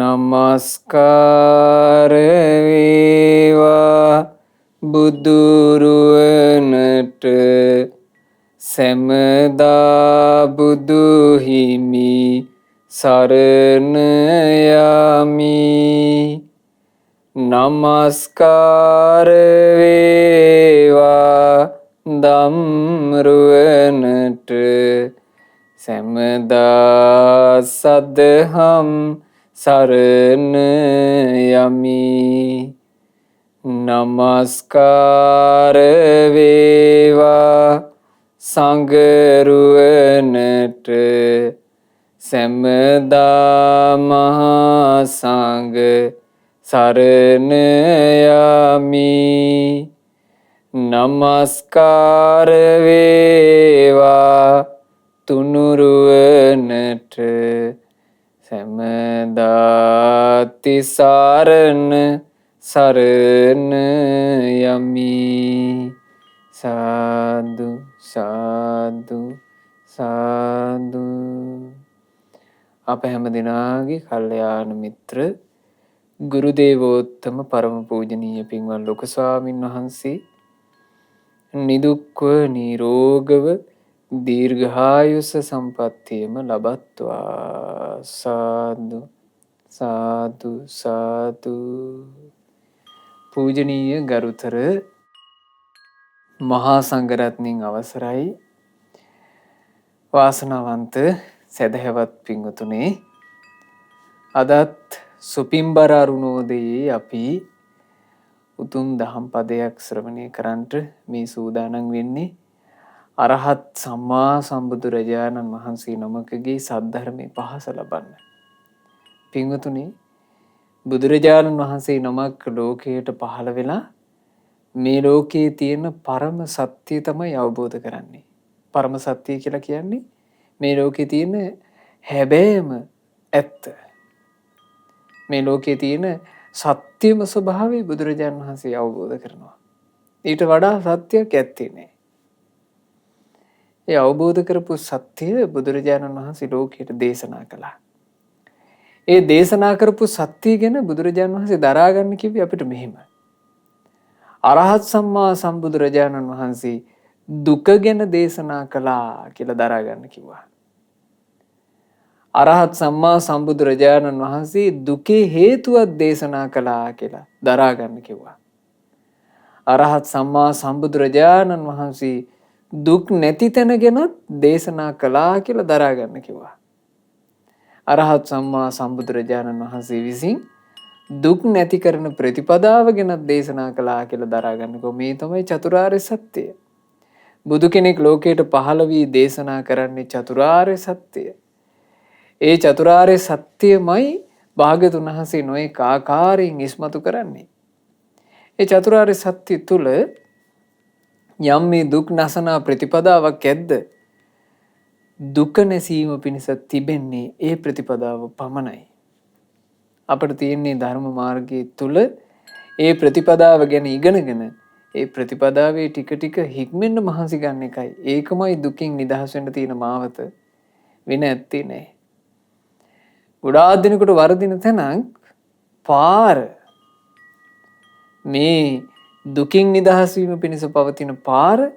නමස්කාර වේවා බුදුරුවනට සැමදා බුදු හිමි සරණ යමි. නමස්කාර වේවා ධම්රුවනට සැමදා සදහම් සරණ යමි. නමස්කාර වේවා සංඝරුවනට සැමදා මහා සංඝ සරණ යමි. නමස්කාර වේවා තුනුරුවනට සැමදා තිසරණ සරණ යමි. සාදු සාදු සාදු. අප හැම දිනාගේ කල්යාණ මිත්‍ර ගුරු දේවෝත්තම පරම පූජනීය පින්වත් ලොකු ස්වාමින් වහන්සේ නිදුක්ව නිරෝගව දීර්ඝායුෂ සම්පන්නියම ලබත්වා. සාදු සාදු සාදු. පූජනීය ගරුතර මහා සංඝරත්නයන් අවසරයි. වාසනාවන්ත සදහැවත් පින්වතුනේ, අදත් සුපින්බර අරුණෝදයේ අපි උතුම් දහම් පදයක් ශ්‍රවණය කරන්නට මේ සූදානම් වෙන්නේ. අරහත් සම්මා සම්බුදුරජාණන් වහන්සේ නමකගේ සද්ධර්මයේ පහස ලබන්න. පින්වතුනි, බුදුරජාණන් වහන්සේ නමක් ලෝකයට පහළ වෙලා මේ ලෝකයේ තියෙන පරම සත්‍ය තමයි අවබෝධ කරන්නේ. පරම සත්‍ය කියලා කියන්නේ මේ ලෝකයේ තියෙන හැබෑම ඇත්ත. මේ ලෝකයේ තියෙන සත්‍යම ස්වභාවය බුදුරජාණන් වහන්සේ අවබෝධ කරනවා. ඊට වඩා සත්‍යයක් ඇත්තේ නැහැ. ඒ අවබෝධ කරපු සත්‍ය බුදුරජාණන් වහන්සේ ලෝකයට දේශනා කළා. ඒ දේශනා කරපු සත්‍ය ගැන බුදුරජාණන් වහන්සේ දරා ගන්න කිව්වේ අපිට මෙහෙම. අරහත් සම්මා සම්බුදුරජාණන් වහන්සේ දුක ගැන දේශනා කළා කියලා දරා ගන්න කිව්වා. අරහත් සම්මා සම්බුදුරජාණන් වහන්සේ දුකේ හේතුවක් දේශනා කළා කියලා දරා ගන්න කිව්වා. අරහත් සම්මා සම්බුදුරජාණන් වහන්සේ දුක් නැති තැන ගැනත් දේශනා කළා කියලා දරා ගන්න කිව්වා. අරහත් සම්මා සම්බුදුරජාණන් වහන්සේ විසින් දුක් නැති කරන ප්‍රතිපදාව ගැනත් දේශනා කළා කියලා දරා ගන්නකෝ. මේ තමයි චතුරාර්ය සත්‍යය. බුදු කෙනෙක් ලෝකයට පහළ වී දේශනා කරන්නේ චතුරාර්ය සත්‍යය. ඒ චතුරාර්ය සත්‍යමයි භාග්‍යවතුන් වහන්සේ නොයෙක් ආකාරයෙන් ඉස්මතු කරන්නේ. ඒ චතුරාර්ය සත්‍ය තුල යම් මේ දුක් නැසනා ප්‍රතිපදාවක් ඇද්ද? දුක නැසීම පිණිස තිබෙන්නේ ඒ ප්‍රතිපදාව පමණයි. අපිට තියෙන්නේ ධර්ම මාර්ගයේ තුල ඒ ප්‍රතිපදාව ගැන ඉගෙනගෙන ඒ ප්‍රතිපදාවේ ටික ටික හික්මෙන්න මහන්සි ගන්න එකයි. ඒකමයි දුකින් නිදහස් වෙන්න තියෙන මාවත. වෙන ඇත්තේ නැහැ. ගොඩාක් දිනකට වර්ධින තැනක් පාර. මේ දුකින් නිදහස් වීම පිණිස පවතින පාර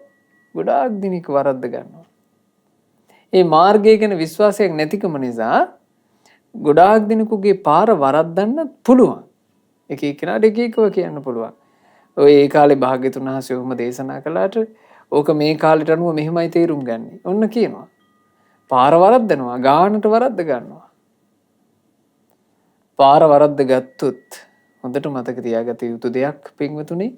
ගොඩාක් දිනක වරද්ද ගන්නවා. ඒ මාර්ගය ගැන විශ්වාසයක් නැතිකම නිසා ගොඩාක් දිනකුගේ පාර වරද්දන්න පුළුවන්. එක එක්කෙනාට එක එකව කියන්න පුළුවන්. ඔය ඒ කාලේ භාග්‍යතුන් වහන්සේ ඔහොම දේශනා කළාට ඕක මේ කාලෙට අනුව මෙහෙමයි තේරුම් ගන්න. ඔන්න කියනවා. පාර වරද්දනවා, ගානට වරද්ද ගන්නවා. පාර වරද්ද ගත්තොත් හොඳට මතක තියාගත යුතු දෙයක් පින්වතුනි.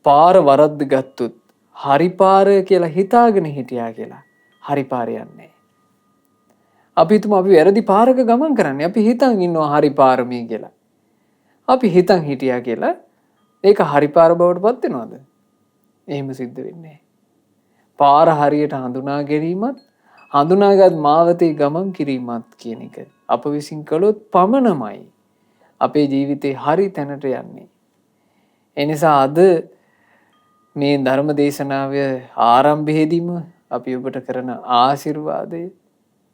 පාර වරද්ද ගත්තොත් හරි පාර කියලා හිතාගෙන හිටියා කියලා හරි පාර යන්නේ. අපි හිතමු අපි වැරදි පාරක ගමන් කරන්නේ. අපි හිතන් ඉන්නවා හරි පාර මේ කියලා. අපි හිතන් හිටියා කියලා ඒක හරි පාර බවට පත් වෙනවද? එහෙම සිද්ධ වෙන්නේ නැහැ. පාර හරියට හඳුනා ගැනීමත් හඳුනාගත් මාවතේ ගමන් කිරීමත් කියන එක අප විසින් කළොත් පමණමයි අපේ ජීවිතේ හරි තැනට යන්නේ. ඒ නිසා අද මේ ධර්ම දේශනාවේ ආරම්භයේදීම අපි ඔබට කරන ආශිර්වාදය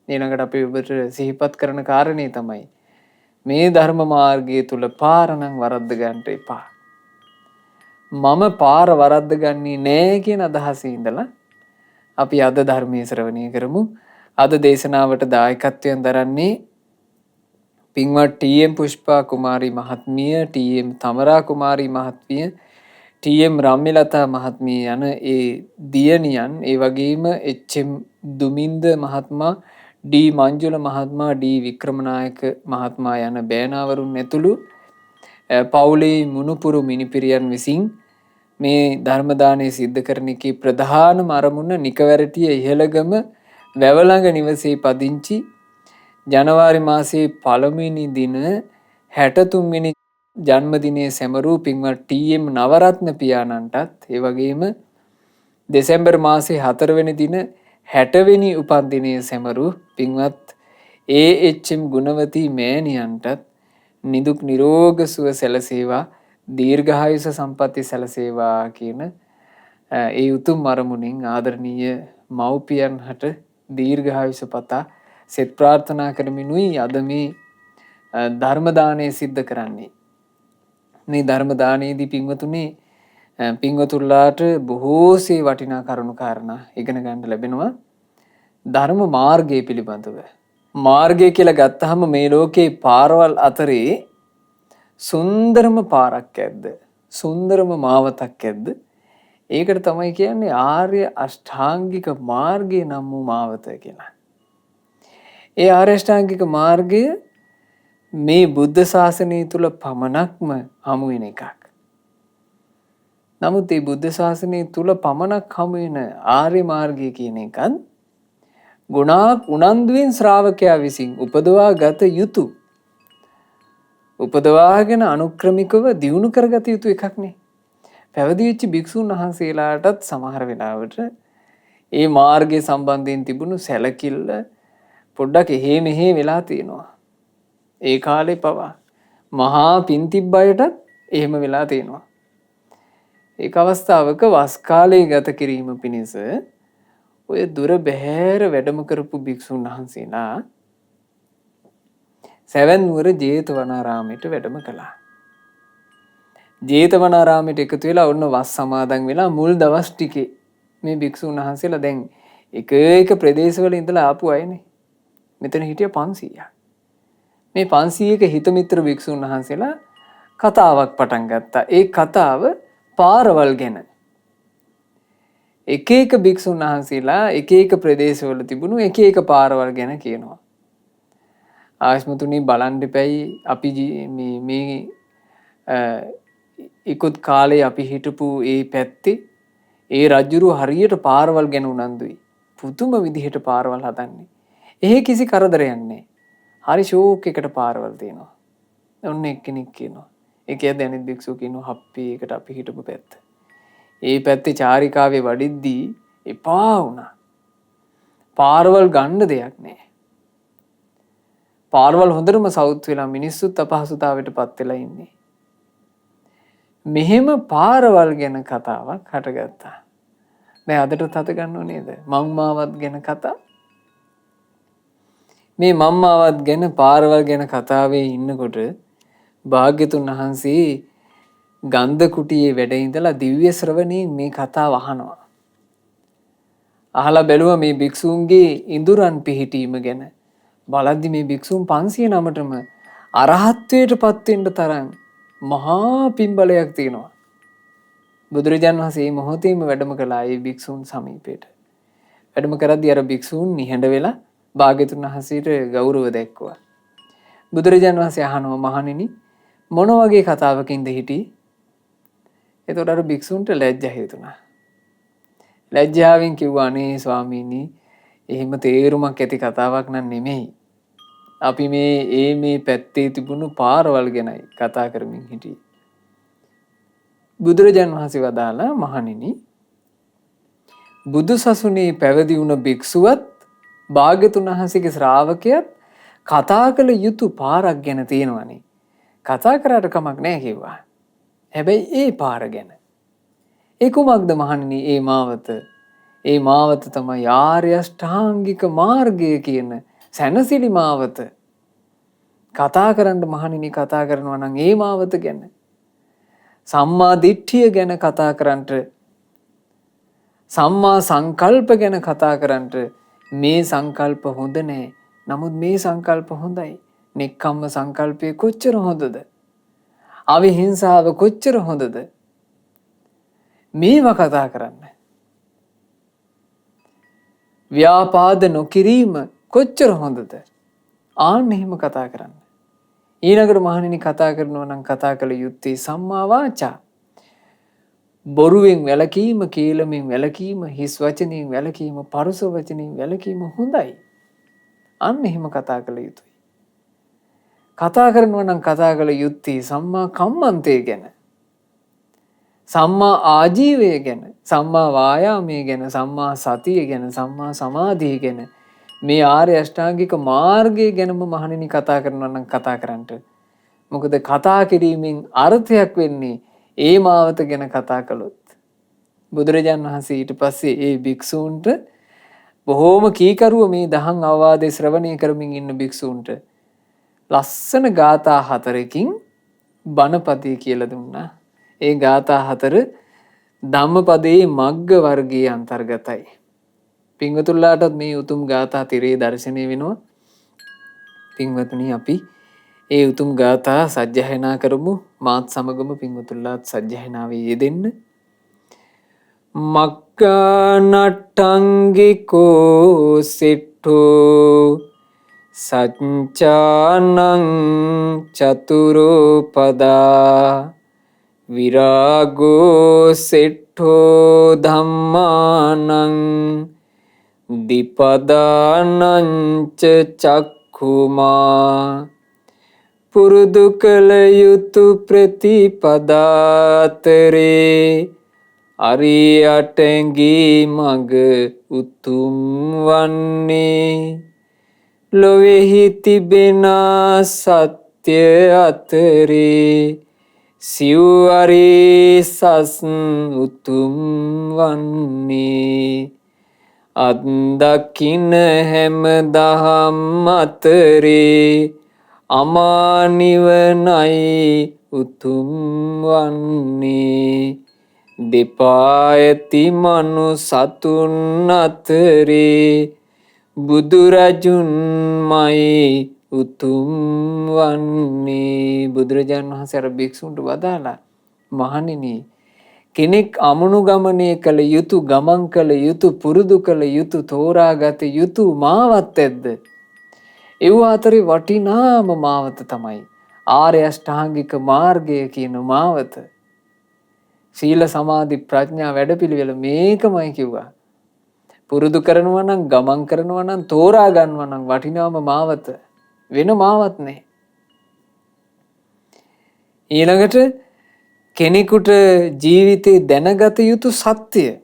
ඊළඟට අපි ඔබට සිහිපත් කරන කාරණේ තමයි මේ ධර්ම මාර්ගය තුල පාර නම් වරද්ද ගන්න එපා. මම පාර වරද්ද ගන්නේ නෑ කියන අදහසේ ඉඳලා අපි අද ධර්මයේ ශ්‍රවණය කරමු. අද දේශනාවට දායකත්වයෙන් දරන්නේ පින්වත් ටී.එම්. පුෂ්පා කුමාරී මහත්මිය, ටී.එම්. තමරා කුමාරී මහත්මිය, ටී.එම්. රම්මිලතා මහත්මිය යන ඒ දියණියන්, ඒ වගේම එච්.එම්. දුමින්ද මහත්මයා, ඩී මංජුල මහත්මයා, ඩී වික්‍රමනායක මහත්මයා යන බෑනාවරුන් ඇතුළු පවුලේ මුණුපුරු මිනිපිරියන් විසින් මේ ධර්ම දානය සිද්ධ කරන එකේ ප්‍රධානම අරමුණ නිකවැරටිය ඉහළගම වැවළඟ නිවසේ පදිංචි ජනවාරි මාසයේ 1 වෙනි දින 63 වෙනි ජන්මදිනයේ සැමරූ පින්වත් ටී.එම්. නවරත්න පියාණන්ටත්, ඒ වගේම දෙසැම්බර් මාසයේ 4 වෙනි දින 60 වෙනි උපන්දිනයේ සැමරූ පින්වත් ඒ.එච්.එම්. ගුණවතී මෑණියන්ටත් නිදුක් නිරෝග සුව සැලසේවා, දීර්ඝායුෂ සම්පatti සැලසේවා කියන ඒ උතුම් අරමුණින් ආදරණීය මව්පියන් හට දීර්ඝායුෂ පතා සෙත් ප්‍රාර්ථනා කරමිනුයි අද මේ ධර්ම දානය සිද්ධ කරන්නේ. මේ ධර්ම දානයේදී පින්වතුන්ලාට බොහෝසේ වටිනා කරුණු කාරණා ඉගෙන ගන්න ලැබෙනවා. ධර්ම මාර්ගය පිළිබඳව. මාර්ගය කියලා ගත්තහම මේ ලෝකේ පාරවල් අතරේ සුන්දරම පාරක් ඇද්ද? සුන්දරම මාවතක් ඇද්ද? ඒකට තමයි කියන්නේ ආර්ය අෂ්ටාංගික මාර්ගය නම් වූ මාවත කියලා. ඒ ආර්ය අෂ්ටාංගික මාර්ගය මේ බුද්ධ ශාසනය තුල පමණක්ම හමු වෙන එකක්. නමුත් මේ බුද්ධ ශාසනය තුල පමණක් හමු වෙන ආර්ය මාර්ගය කියන එකත් ගුණාක් උනන්දුවෙන් ශ්‍රාවකයා විසින් උපදවා ගත යුතු, උපදවාගෙන අනුක්‍රමිකව දියුණු කරගත යුතු එකක් නේ. පැවිදි වෙච්ච භික්ෂුන් වහන්සේලාටත් සමහර වෙලාවට ඒ මාර්ගය සම්බන්ධයෙන් තිබුණු සැලකිල්ල පොඩ්ඩක් එහෙ මෙහෙ වෙලා තියෙනවා. ඒ කාලේ පවා මහා පින් තිබ්බ අයටත් එහෙම වෙලා තියෙනවා. ඒක අවස්ථාවක වස් කාලේ ගත කිරීම පිණිස ඔය දුර බැහැර වැඩම කරපු භික්ෂුන් වහන්සේලා සැවැන් නුවර ජේතවනාරාමයට වැඩම කළා. ජේතවනාරාමයට එකතු වෙලා ඔන්න වස් සමාදන් වෙලා මුල් දවස් ටිකේ මේ භික්ෂුන් වහන්සේලා දැන් එක එක ප්‍රදේශවල ඉඳලා ආපු අයනේ. මෙතන හිටිය 500ක්. මේ 500ක හිතමිත්‍ර භික්ෂුන් වහන්සේලා කතාවක් පටන් ගත්තා. ඒ කතාව පාරවල් ගැන. එක එක භික්ෂුන් වහන්සේලා එක එක ප්‍රදේශවල තිබුණු එක එක පාරවල් ගැන කියනවා. ආශ්මතුනි බලන්න දෙපැයි අපි මේ ඉක්ුත් කාලේ අපි හිටපු ඒ පැත්තේ ඒ රජුරු හරියට පාරවල් ගැන උනන්දුයි. පුදුම විදිහට පාරවල් හදන්නේ. එහෙ කිසි කරදරයක් නැහැ. හරි ෂෝක් එකට පාරවල් තියෙනවා. ඔන්න එක්කෙනෙක් කියනවා. ඒ කියන්නේ අනිත් භික්ෂුව කියනවා හප්පි එකට අපි හිටපු පැත්ත. ඒ පැත්තේ චාරිකාවේ වඩිද්දී එපා වුණා. පාරවල් ගන්න දෙයක් නැහැ. පාරවල් හොඳටම සවුත් වෙලා මිනිස්සුත් අපහසුතාවයට පත් වෙලා ඉන්නේ. මෙහෙම පාරවල් ගැන කතාවක් හටගත්තා. දැන් අදට තත ගන්නව නේද? මම්මාවත් ගැන කතා. මේ මම්මාවත් ගැන පාරවල් ගැන කතාවේ ඉන්නකොට භාග්‍යතුන් වහන්සේ ගන්ධ කුටියේ වැඩ ඉඳලා දිව්‍ය ශ්‍රවණයෙන් මේ කතාව අහනවා. අහලා බැලුවා මේ භික්ෂූන්ගේ ඉඳුරන් පිහිටීම ගැන. බලද්දි මේ භික්ෂූන් 509ටම අරහත්ත්වයට පත් වෙන්න තරම් මහා පින්බලයක් තියෙනවා. බුදුරජාන් වහන්සේ මේ මොහොතේම වැඩම කළා ඒ භික්ෂූන් සමීපයට. වැඩම කරද්දී අර භික්ෂූන් නිහඬ වෙලා භාග්‍යතුන් වහන්සේට ගෞරව දැක්වුවා. බුදුරජාන් වහන්සේ අහනවා මහණෙනි මොන වගේ කතාවකින්ද හිටියේ? එතකොට අර භික්ෂූන්ට ලැජ්ජා හිතුණා. ලැජ්ජාවෙන් කිව්වා අනේ ස්වාමීනි එහෙම තේරුමක් ඇති කතාවක් නන් නෙමෙයි. අපි මේ පැත්තේ තිබුණු පාරවල් ගැනයි කතා කරමින් හිටියේ. බුදුරජාන් වහන්සේ වදාලා මහණෙනි බුදු සසුනේ පැවිදි වුණ භික්ෂුවත් භාග්‍යතුන් වහන්සේගේ ශ්‍රාවකයත් කතා කළ යුතු පාරක් ගැන තියෙනවනේ. කතා කරාට කමක් නැහැ කිව්වා. හැබැයි ඒ පාර ගැන. ඒ කුමක්ද මහණෙනි ඒ මාවත? ඒ මාවත තමයි ආර්ය අෂ්ටාංගික මාර්ගය කියන සැනසිලි මාවත. කතා කරන්න මහණෙනි කතා කරනවා නම් ඒ මාවත ගැන සම්මා දිට්ඨිය ගැන කතා කරන්නට සම්මා සංකල්ප ගැන කතා කරන්නට මේ සංකල්ප හොඳ නෑ. නමුත් මේ සංකල්ප හොඳයි. නෙක්ඛම්ම සංකල්පය කොච්චර හොඳද? අවිහිංසාව කොච්චර හොඳද? මේවා කතා කරන්න. ව්‍යාපාද නොකිරීම කොච්චර හොඳද? ආන්න එහෙම කතා කරන්න. ඊළඟට මහණෙනි කතා කරනවා නම් කතා කළ යුත්තේ සම්මා වාචා. බොරුවෙන් වැළකීම, කේලමෙන් වැළකීම, හිස් වචනෙන් වැළකීම, පරුස වචනෙන් වැළකීම හොඳයි. අන්න එහෙම කතා කළ යුතුයි. කතා කරනවා නම් කතා කළ යුත්තේ සම්මා කම්මන්තය ගැන. සම්මා ආජීවය ගැන, සම්මා වායාමය ගැන, සම්මා සතිය ගැන, සම්මා සමාධිය ගැන, මේ ආර්ය අෂ්ටාංගික මාර්ගය ගැනම මහණෙනි කතා කරනවා නම් කතා කරන්නට. මොකද කතා කිරීමෙන් අර්ථයක් වෙන්නේ ඒ මාවත ගැන කතා කළොත්. බුදුරජාණන් වහන්සේ ඊට පස්සේ ඒ භික්ෂූන්ට බොහෝම කීකරුව මේ දහම් අවවාදේ ශ්‍රවණය කරමින් ඉන්න භික්ෂූන්ට ලස්සන ගාථා 4කින් බණපදේ කියලා දුන්නා. ඒ ගාථා 4 ධම්මපදයේ මග්ග වර්ගයේ අන්තර්ගතයි. පින්වතුන්ලාටත් මේ උතුම් ගාථා තිරේ දර්ශනය වෙනවා. පින්වතුනි අපි ඒ උතුම් ගාථා සජ්ජායනා කරමු. මාත් සමගම පින්වතුන්ලාත් සජ්ජායනාවේ යෙදෙන්න. මග්ගානට්ටංගිකෝ සිට්ඨෝ සච්චානං චතුරෝ පදා විරාගෝ සිට්ඨෝ ධම්මානං දිපදානංච චක්ඛුමා පුරුදු කළ යුතු ප්‍රතිපදාතරේ අරියටැඟී මග උතුම් වන්නේ ලොවෙහි තිබෙන සත්‍ය අතරේ සිව් අරිසස් උතුම් වන්නේ අත්දකින්න හැම දහම් අතරේ අමා නිවනයි උතුම් වන්නේ දෙපා ඇති මනු සතුන් අතරේ බුදුරජුන්මයි උතුම් වන්නේ. බුදුරජාණන් වහන්සේ අර භික්ෂුන්ට වදාලා මහණෙනි කෙනෙක් අමනුගමනය කළ යුතු, ගමන් කළ යුතු, පුරුදු කළ යුතු, තෝරාගත යුතු මාවත් ඇද්ද? ඒව අතරේ වටිනාම මාවත තමයි ආර්ය අෂ්ටාංගික මාර්ගය කියන මාවත. සීල සමාධි ප්‍රඥා වැඩපිළිවෙල මේකමයි කිව්වා. පුරුදු කරනවා නම්, ගමන් කරනවා නම්, තෝරා ගන්නවා නම් වටිනාම මාවත වෙන මාවත් නැහැ. ඊළඟට කෙනෙකුට ජීවිතේ දැනගත යුතු සත්‍ය,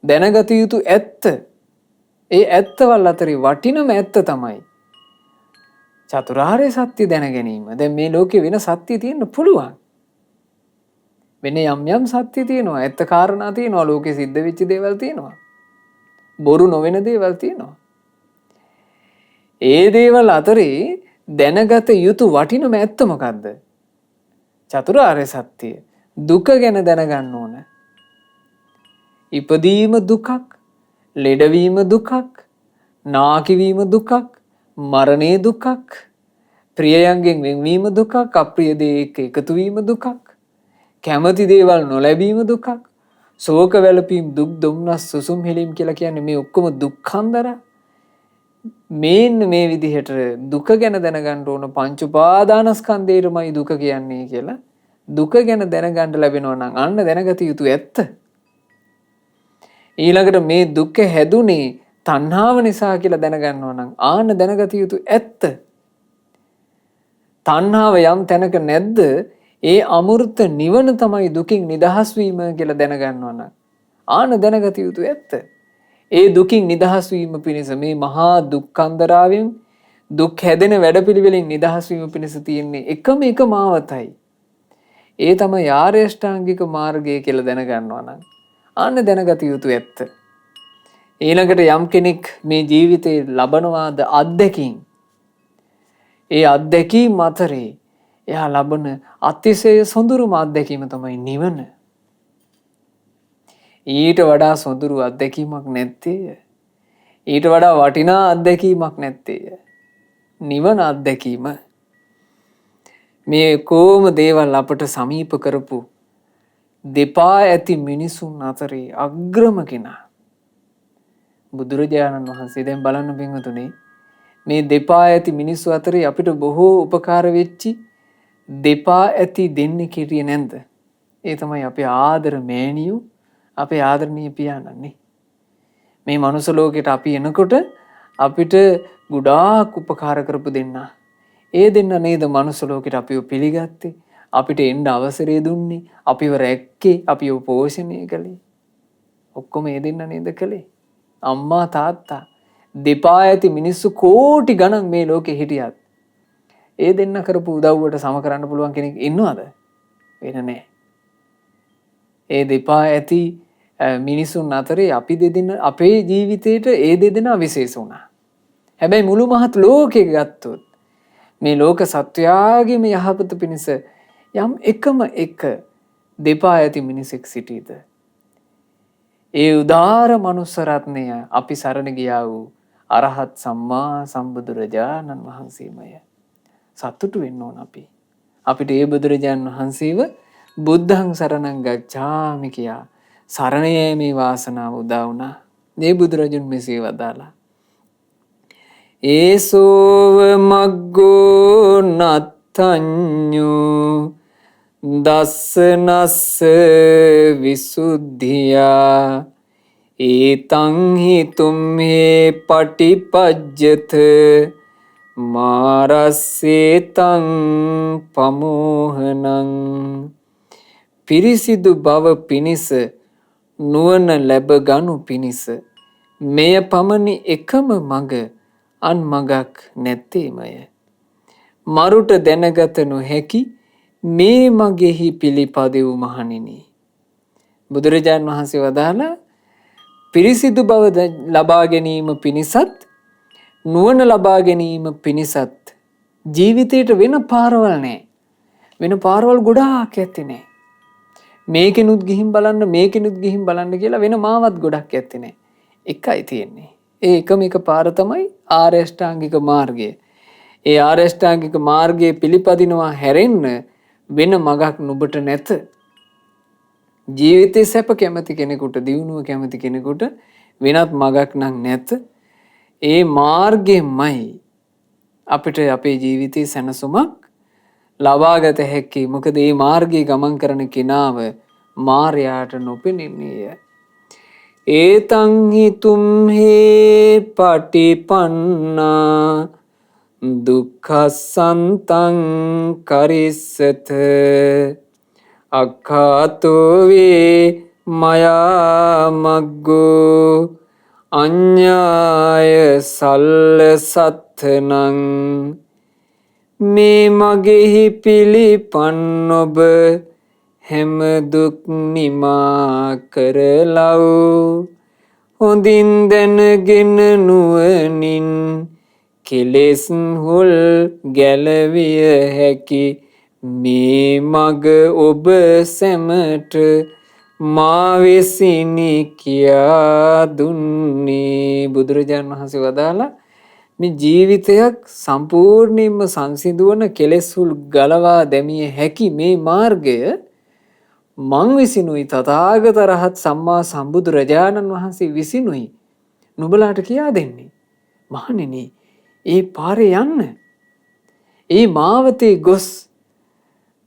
දැනගත යුතු ඇත්ත, ඒ ඇත්තවල් අතරේ වටිනම ඇත්ත තමයි චතුරාර්ය සත්‍ය දැන ගැනීම. දැන් මේ ලෝකේ වෙන සත්‍ය තියෙන්න පුළුවන්. වෙන යම් යම් සත්‍ය තියෙනවා, ඇත්ත කාරණා තියෙනවා, ලෝකේ සිද්ධ වෙච්ච දේවල් තියෙනවා, බොරු නොවන දේවල් තියෙනවා. ඒ දේවල් අතරේ දැනගත යුතු වටිනම ඇත්ත මොකද්ද? චතුරාර්ය සත්‍ය. දුක ගැන දැනගන්න ඕන. ඉපදීම දුකක්, ලෙඩවීම දුකක්, නාකිවීම දුකක්, මරණේ දුකක්, ප්‍රියයන්ගෙන් වෙන්වීම දුකක්, අප්‍රිය දේ එක්ක එකතු වීම දුකක්, කැමති දේවල් නොලැබීම දුකක්, ශෝක වැළපීම්, දුක් දුම්නස්, සුසුම් හෙලීම් කියලා කියන්නේ මේ ඔක්කොම දුක්ඛන්දර. මේන්න මේ විදිහට දුක ගැන දැනගන්න ඕන. පංච උපාදානස්කන්ධේමයි දුක කියන්නේ කියලා දුක ගැන දැනගන්න ලැබෙනවා නම් අන්න දැනගත යුතු ඇත්ත. ඊළඟට මේ දුක හැදුනේ තණ්හාව නිසා කියලා දැනගන්නවා නම් ආන්න දැනගත යුතු ඇත්ත. තණ්හාව යම් තැනක නැද්ද ඒ අමෘත නිවන තමයි දුකින් නිදහස් වීම කියලා දැනගන්නවා නම් ආන්න දැනගත යුතු ඇත්ත. ඒ දුකින් නිදහස් වීම පිණිස මේ මහා දුක්ඛන්දරාවෙන්, දුක් හැදෙන වැඩපිළිවෙලින් නිදහස් වීම පිණිස තියෙන්නේ එකම එක මාවතයි. ඒ තමයි ආර්ය අෂ්ටාංගික මාර්ගය කියලා දැනගන්නවා නම් ආන්න දැනගත යුතු ඇත්ත. ඊළඟට යම් කෙනෙක් මේ ජීවිතේ ලබනවාද අත්දැකීම්, ඒ අත්දැකීම් අතරේ එයා ලබන අතිශය සොඳුරුම අත්දැකීම තමයි නිවන. ඊට වඩා සොඳුරු අත්දැකීමක් නැත්තේය. ඊට වඩා වටිනා අත්දැකීමක් නැත්තේය. නිවන අත්දැකීම. මේ කොම දේවල් අපට සමීප කරපු දෙපා ඇති මිනිසුන් අතරේ අග්‍රම කෙනා බුදුරජාණන් වහන්සේ. දැන් බලන්න පින්වතුනි, මේ දෙපා ඇති මිනිස්සු අතරේ අපිට බොහෝ උපකාර වෙච්චි දෙපා ඇති දෙන්නේ කෙටිය නැන්ද? ඒ තමයි අපේ ආදර මෑණියෝ, අපේ ආදරණීය පියාණන්. මේ මනුස්ස ලෝකෙට අපි එනකොට අපිට ගොඩාක් උපකාර කරපු දෙන්නා. ඒ දෙන්න නේද මනුස්ස ලෝකෙට අපිව පිළිගත්තේ, අපිට එන්න අවසරය දුන්නේ, අපිව රැක්කේ, අපිව පෝෂණය කළේ. ඔක්කොම ඒ දෙන්න නේද කළේ? අම්මා තාත්තා දෙපා ඇති මිනිස්සු කෝටි ගණන් මේ ලෝකෙ හිටියත් ඒ දෙන්න කරපු උදව්වට සම කරන්න පුළුවන් කෙනෙක් ඉන්නවද? වෙන නෑ. ඒ දෙපා ඇති මිනිසුන් අතරේ අපි දෙදෙන අපේ ජීවිතේට ඒ දෙදෙනා විශේෂ වුණා. හැබැයි මුළු මහත් ලෝකෙ ගත්තොත් මේ ලෝක සත්වයාගේම යහපත පිණිස යම් එකම එක දෙපා ඇති මිනිසෙක් සිටීද? ඒ උදාර මනුස්ස රත්නය අපි සරණ ගියා වූ අරහත් සම්මා සම්බුදුරජාණන් වහන්සේමය. සතුටු වෙන්න ඕන අපි. අපිට ඒ බුදුරජාණන් වහන්සේව බුද්ධං සරණං ගච්ඡාමි කියා සරණ යෑමේ වාසනාව උදා වුණා. මේ බුදුරජුන් මෙසේ වදාලා, ඒසෝව මග්ගෝ නත්තඤ්ඤෝ දස්සනස්ස විසුද්ධියා ඒතං හි තුම්හේ පටිපජ්ජත මාරස්සේතං පමෝහනං. පිරිසිදු බව පිණිස නුවණ ලැබ ගනු පිණිස මෙය පමණි එකම මඟ, අන් මඟක් නැත්තේමය. මරුට දැනගත නොහැකි මේ මගෙහි පිළිපදෙව් මහණෙනි. බුදුරජාණන් වහන්සේ වදාළා, පිරිසිදු බව ලබා ගැනීම පිණිසත් නුවණ ලබා ගැනීම පිණිසත් ජීවිතේට වෙන පාරවල් නැහැ. වෙන පාරවල් ගොඩාක් ඇත්තේ නැහැ. මේකෙනුත් ගිහින් බලන්න, මේකෙනුත් ගිහින් බලන්න කියලා වෙන මාවත් ගොඩක් ඇත්තේ නැහැ. එකයි තියෙන්නේ. ඒ එකම එක පාර තමයි ආර්ය අෂ්ටාංගික මාර්ගය. ඒ ආර්ය අෂ්ටාංගික මාර්ගයේ පිළිපදිනවා හැරෙන්න වෙන මගක් නුඹට නැත. ජීවිතේ සැප කැමති කෙනෙකුට, දියුණුව කැමති කෙනෙකුට වෙනත් මගක් නම් නැත. ඒ මාර්ගෙමයි අපිට අපේ ජීවිතේ සැනසුමක් ලබාගත හැකි. මොකද මේ මාර්ගයේ ගමන් කරන කෙනාව මාර්යාට නොපෙනෙන්නේය. ඒතං හි තුම්හේ පටිපන්නා දුක්ඛසන්තං කරිස්සත අක්ඛාතෝ වේ මයා මග්ගෝ අඤ්ඤාය සල්ල සත්තනං. මේ මගෙහි පිළිපන් ඔබ හැම දුක් නිමා කරලව්. හොඳින් දැනගෙන නුවණින් කෙලෙස් හොල් ගැලවිය හැකි මේ මග ඔබ සැමට මා වෙසිනි කියා දුන්නේ. බුදුරජාණන් වහන්සේ වදාලා, මේ ජීවිතයක් සම්පූර්ණයෙන්ම සංසිඳුවන කෙලෙස් හුල් ගලවා දැමිය හැකි මේ මාර්ගය මං විසිනුයි, තථාගත රහත් සම්මා සම්බුදුරජාණන් වහන්සේ විසිනුයි නුඹලාට කියා දෙන්නේ. මහණෙනි, ඒ පාරේ යන්න. ඒ මාවතේ ගොස්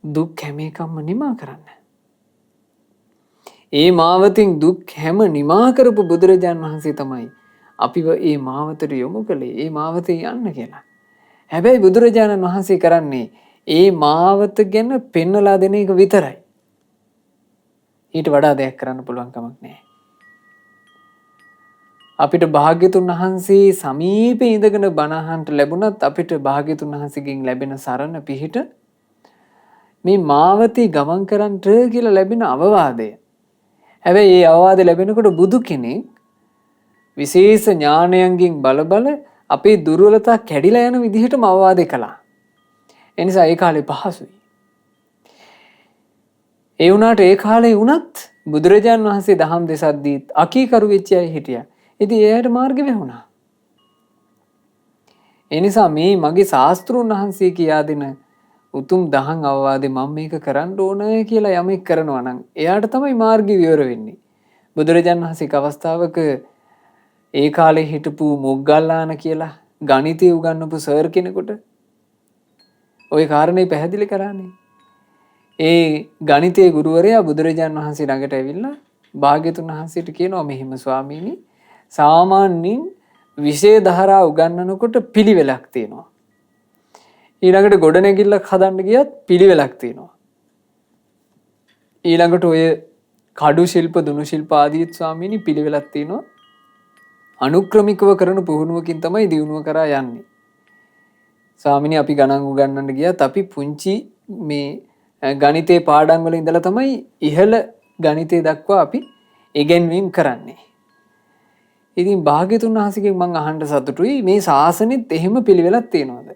දුක් හැම එකක්ම නිමා කරන්න. ඒ මාවතින් දුක් හැම නිමා කරපු බුදුරජාණන් වහන්සේ තමයි අපිව ඒ මාවතට යොමු කළේ, ඒ මාවතේ යන්න කියලා. හැබැයි බුදුරජාණන් වහන්සේ කරන්නේ ඒ මාවත ගැන පෙන්වලා දෙන එක විතරයි. ඊට වඩා දෙයක් කරන්න පුළුවන් කමක් නැහැ. අපිට භාග්‍යතුන් වහන්සේ සමීපේ ඉඳගෙන බණ අහන්න ලැබුණත් අපිට භාග්‍යතුන් වහන්සේගෙන් ලැබෙන සරණ පිහිට මේ මාවතේ ගමන් කරන්නට කියලා ලැබෙන අවවාදය. හැබැයි මේ අවවාද ලැබෙනකොට බුදු කෙනෙක් විශේෂ ඥානයන්ගෙන් බල අපේ දුර්වලතා කැඩිලා යන විදිහටම අවවාද කළා. ඒ නිසා ඒ කාලේ පහසුයි. ඒ වුණාට ඒ කාලේ වුණත් බුදුරජාන් වහන්සේ දහම් දෙසද්දී අකීකරු වෙච්ච අය හිටියා. ඉතින් එයාට මාර්ගෙ වැහුණා. ඒ නිසා මේ මගේ ශාස්ත්‍රූන් වහන්සේ කියා දෙන උතුම් දහම් අවවාදේ මම මේක කරන්න ඕනේ කියලා යමෙක් කරනවා නම් එයාට තමයි මාර්ගය විවර වෙන්නේ. බුදුරජාන් වහන්සේක අවස්ථාවක ඒ කාලේ හිටපු මොග්ගල්ලාන කියලා ගණිතය උගන්වපු සර් කෙනෙකුට ওই කාරණේ පැහැදිලි කරන්නේ. ඒ ගණිතයේ ගුරුවරයා බුදුරජාන් වහන්සේ ළඟට ඇවිල්ලා භාග්‍යතුන් වහන්සේට කියනවා මෙහිම ස්වාමීනි සාමාන්‍යයෙන් විෂය ධාරා උගන්වනකොට පිළිවෙලක් තියෙනවා. ඊළඟට ගොඩනැගිල්ලක් හදන්න ගියත් පිළිවෙලක් තියෙනවා. ඊළඟට ඔය කඩු ශිල්ප දුනු ශිල්ප ආදීත් ස්වාමීනි පිළිවෙලක් තියෙනවා. අනුක්‍රමිකව කරන පුහුණුවකින් තමයි දියුණුව කරා යන්නේ. ස්වාමීනි අපි ගණන් උගන්වන්න ගියත් අපි පුංචි මේ ගණිතේ පාඩම් වල ඉඳලා තමයි ඉහළ ගණිතේ දක්වා අපි ඉගෙනවීම කරන්නේ. ඉතින් භාග්‍යතුන් වහන්සේගෙන් මම අහන්න සතුටුයි මේ ශාසනෙත් එහෙම පිළිවෙලක් තියෙනවද?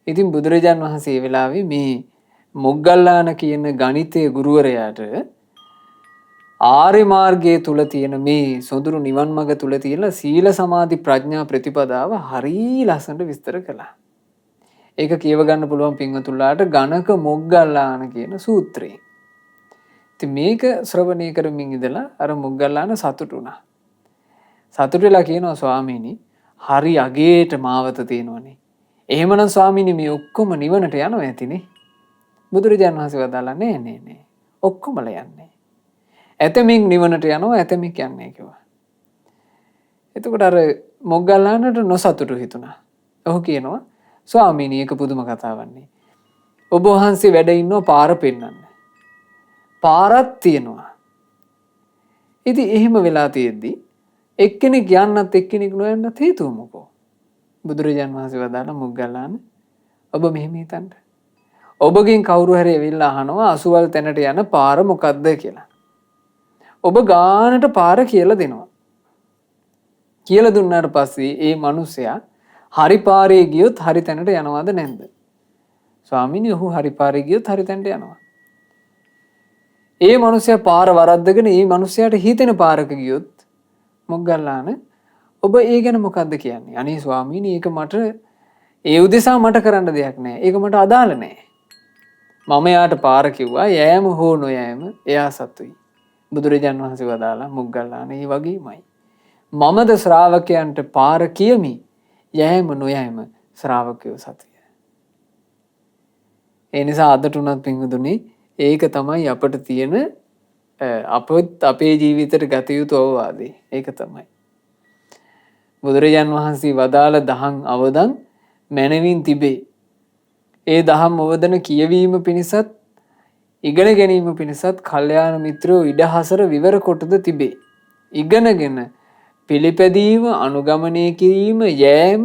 ඉතින් බුදුරජාන් වහන්සේ ඒ වෙලාවේ මේ මොග්ගල්ලාන කියන ගණිතයේ ගුරුවරයාට ආර්ය මාර්ගයේ තුල තියෙන මේ සොඳුරු නිවන් මඟ තුල තියෙන සීල සමාධි ප්‍රඥා ප්‍රතිපදාව හරිය ලස්සනට විස්තර කළා. ඒක කියව ගන්න පුළුවන් පින්වතුන්ලාට ගණක මොග්ගල්ලාන කියන සූත්‍රය. ඉතින් මේක ශ්‍රවණය කරමින් ඉඳලා අර මොග්ගල්ලාන සතුටු වුණා. සතුටු වෙලා කියනවා ස්වාමීනි හරි අගේට මාවත තියෙනවනේ. එහෙමනම් ස්වාමීනි මේ ඔක්කොම නිවනට යනවා ඇතිනේ. බුදුරජාණන් වහන්සේ වදාලා නෑ. ඔක්කොමලා යන්නේ. ඇතමින් නිවනට යනවා ඇතමින් යන්නේ කිව්වා. එතකොට අර මොග්ගල්ලානට නොසතුටු හිතුණා. ඔහු කියනවා ස්වාමීනි ඒක පුදුම කතාවන්නේ. ඔබ වහන්සේ වැඩ ඉන්නව පාර පෙන්නන්න. පාරක් තියෙනවා. ඉතින් එහෙම වෙලා තියෙද්දි එක්කෙනෙක් යන්නත් එක්කෙනෙක් නොයන්නත් හේතුව මොකෝ? බුදුරජාන් වහන්සේ වදාළ මොග්ගල්ලාන ඔබ මෙහෙම හිතන්න. ඔබගෙන් කවුරු හරි ඇවිල්ලා අහනවා අසුවල් තැනට යන පාර මොකද්ද කියලා. ඔබ ගානට පාර කියලා දෙනවා. කියලා දුන්නාට පස්සේ ඒ මිනිසයා හරි පාරේ ගියොත් හරි තැනට යනවද නැද්ද? ස්වාමීනි ඔහු හරි පාරේ ගියොත් හරි තැනට යනවා. ඒ මිනිසයා පාර වරද්දගෙන ඒ මිනිසයාට හිතෙන පාරක ගියොත් මොග්ගල්ලාන ඔබ ඒ ගැන මොකද්ද කියන්නේ? අනේ ස්වාමීනි ඒක මට ඒ උදෙසා මට කරන්න දෙයක් නැහැ. ඒක මට අදාළ නැහැ. මම යාට පාර කිව්වා යෑම හෝ නොයෑම එයා සතුයි. බුදුරජාන් වහන්සේ වදාලා මොග්ගල්ලාන ඒ වගේමයි. මමද ශ්‍රාවකයන්ට පාර කියමි. යෑම නොයෑම ශ්‍රාවකයෝ සතුය. ඒ නිසා අදට උනත් පින්වතුනි ඒක තමයි අපට තියෙන අපේ ජීවිතයට ගත යුතු අවවාදේ. ඒක තමයි. බුදුරජාන් වහන්සේ වදාළ දහම් අවදන් මැනවින් තිබේ. ඒ දහම් අවදන කියවීම පිණිසත් ඉගෙන ගැනීම පිණිසත් කල්යාණ මිත්‍රයෝ ඉඩහසර විවර කොටද තිබේ. ඉගෙනගෙන පිළිපැදීම අනුගමනය කිරීම යෑම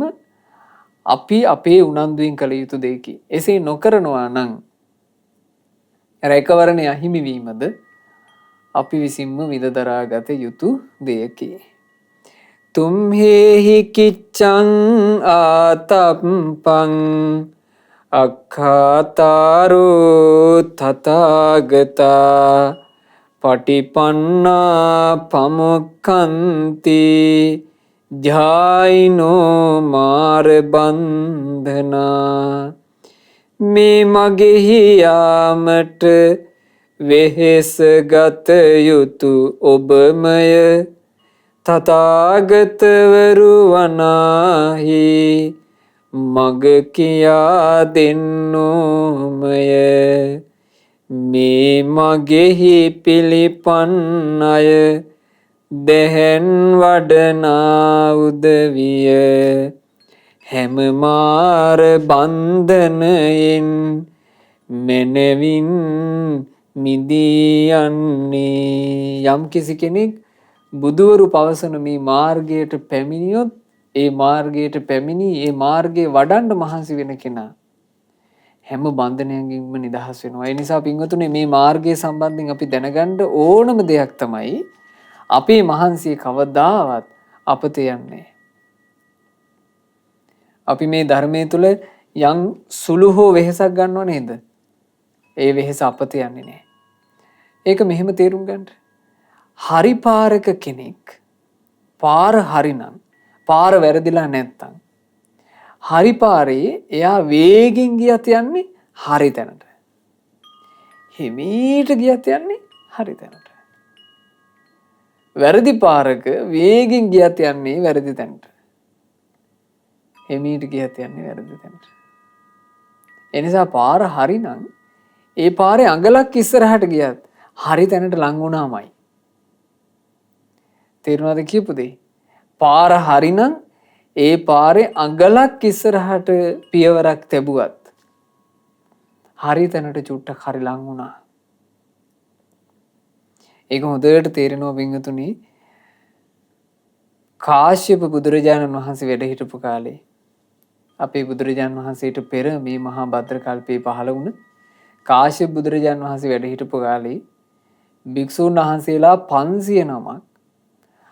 අපි අපේ උනන්දුවෙන් කළ යුතු දෙයකි. එසේ නොකරනවා නම් රැකවරණය අහිමි වීමද අපි විසින්ම විඳදරා ගත යුතු දෙයකි. තුම්හෙහි කිච්ඡං ආතප්පං අක්ඛාතාරෝ තථාගතා පටිපන්නා පමුක්ඛන්ති ජායිනෝ මාර බන්ධනා මේ මගෙහි යාමට වෙහෙස ගත යුතු ඔබමය තථාගතවරු වනාහි මග කියා දෙන්නෝමය මේ මගෙහි පිළිපන් අය දෙහෙන් වඩනා උදවිය හැම මාර බන්ධනයෙන් මෙනවින් මිදී යන්නේ. යම් කිසි කෙනෙක් බුදුවරු පවසන මේ මාර්ගයට පැමිණියොත් ඒ මාර්ගයට පැමිණි ඒ මාර්ගයේ වඩන්න මහන්සි වෙන කෙනා හැම බන්ධනයකින්ම නිදහස් වෙනවා. ඒ නිසා පින්වතුනි මේ මාර්ගය සම්බන්ධයෙන් අපි දැනගන්න ඕනම දෙයක් තමයි අපේ මහන්සිය කවදාවත් අපතේ යන්නේ. අපි මේ ධර්මයේ තුල යම් සුළු හෝ වෙහෙසක් ගන්නව නේද? ඒ වෙහෙස අපත යන්නේ නැහැ. ඒක මෙහෙම තේරුම් ගන්න. හරි පාරක කෙනෙක් පාර හරිනම් පාර වැරදිලා නැත්තම් හරි පාරේ එයා වේගෙන් ගියත් යන්නේ හරි තැනට. හිමීට ගියත් යන්නේ හරි තැනට. වැරදි පාරක වේගෙන් ගියත් යන්නේ වැරදි තැනට. හිමීට ගියත් යන්නේ වැරදි තැනට. එනිසා පාර හරිනම් ඒ පාරේ අඟලක් ඉස්සරහට ගියත් හරි තැනට ලං වුණාමයි. තේරුණාද කියපු දේ? පාර හරිනම් ඒ පාරේ අඟලක් ඉස්සරහට පියවරක් තැබුවත් හරි තැනට චුට්ටක් හරි ලං වුණා. ඒක හොඳට තේරෙනවා පින්වතුනි. කාශ්‍යප බුදුරජාණන් වහන්සේ වැඩ හිටපු කාලේ අපේ බුදුරජාණන් වහන්සේට පෙර මේ මහා භද්‍ර කල්පේ පහළ වුණ කාශ්‍යප බුදුරජාණන් වහන්සේ වැඩ හිටපු කාලේ භික්ෂූන් වහන්සේලා 500 නමක්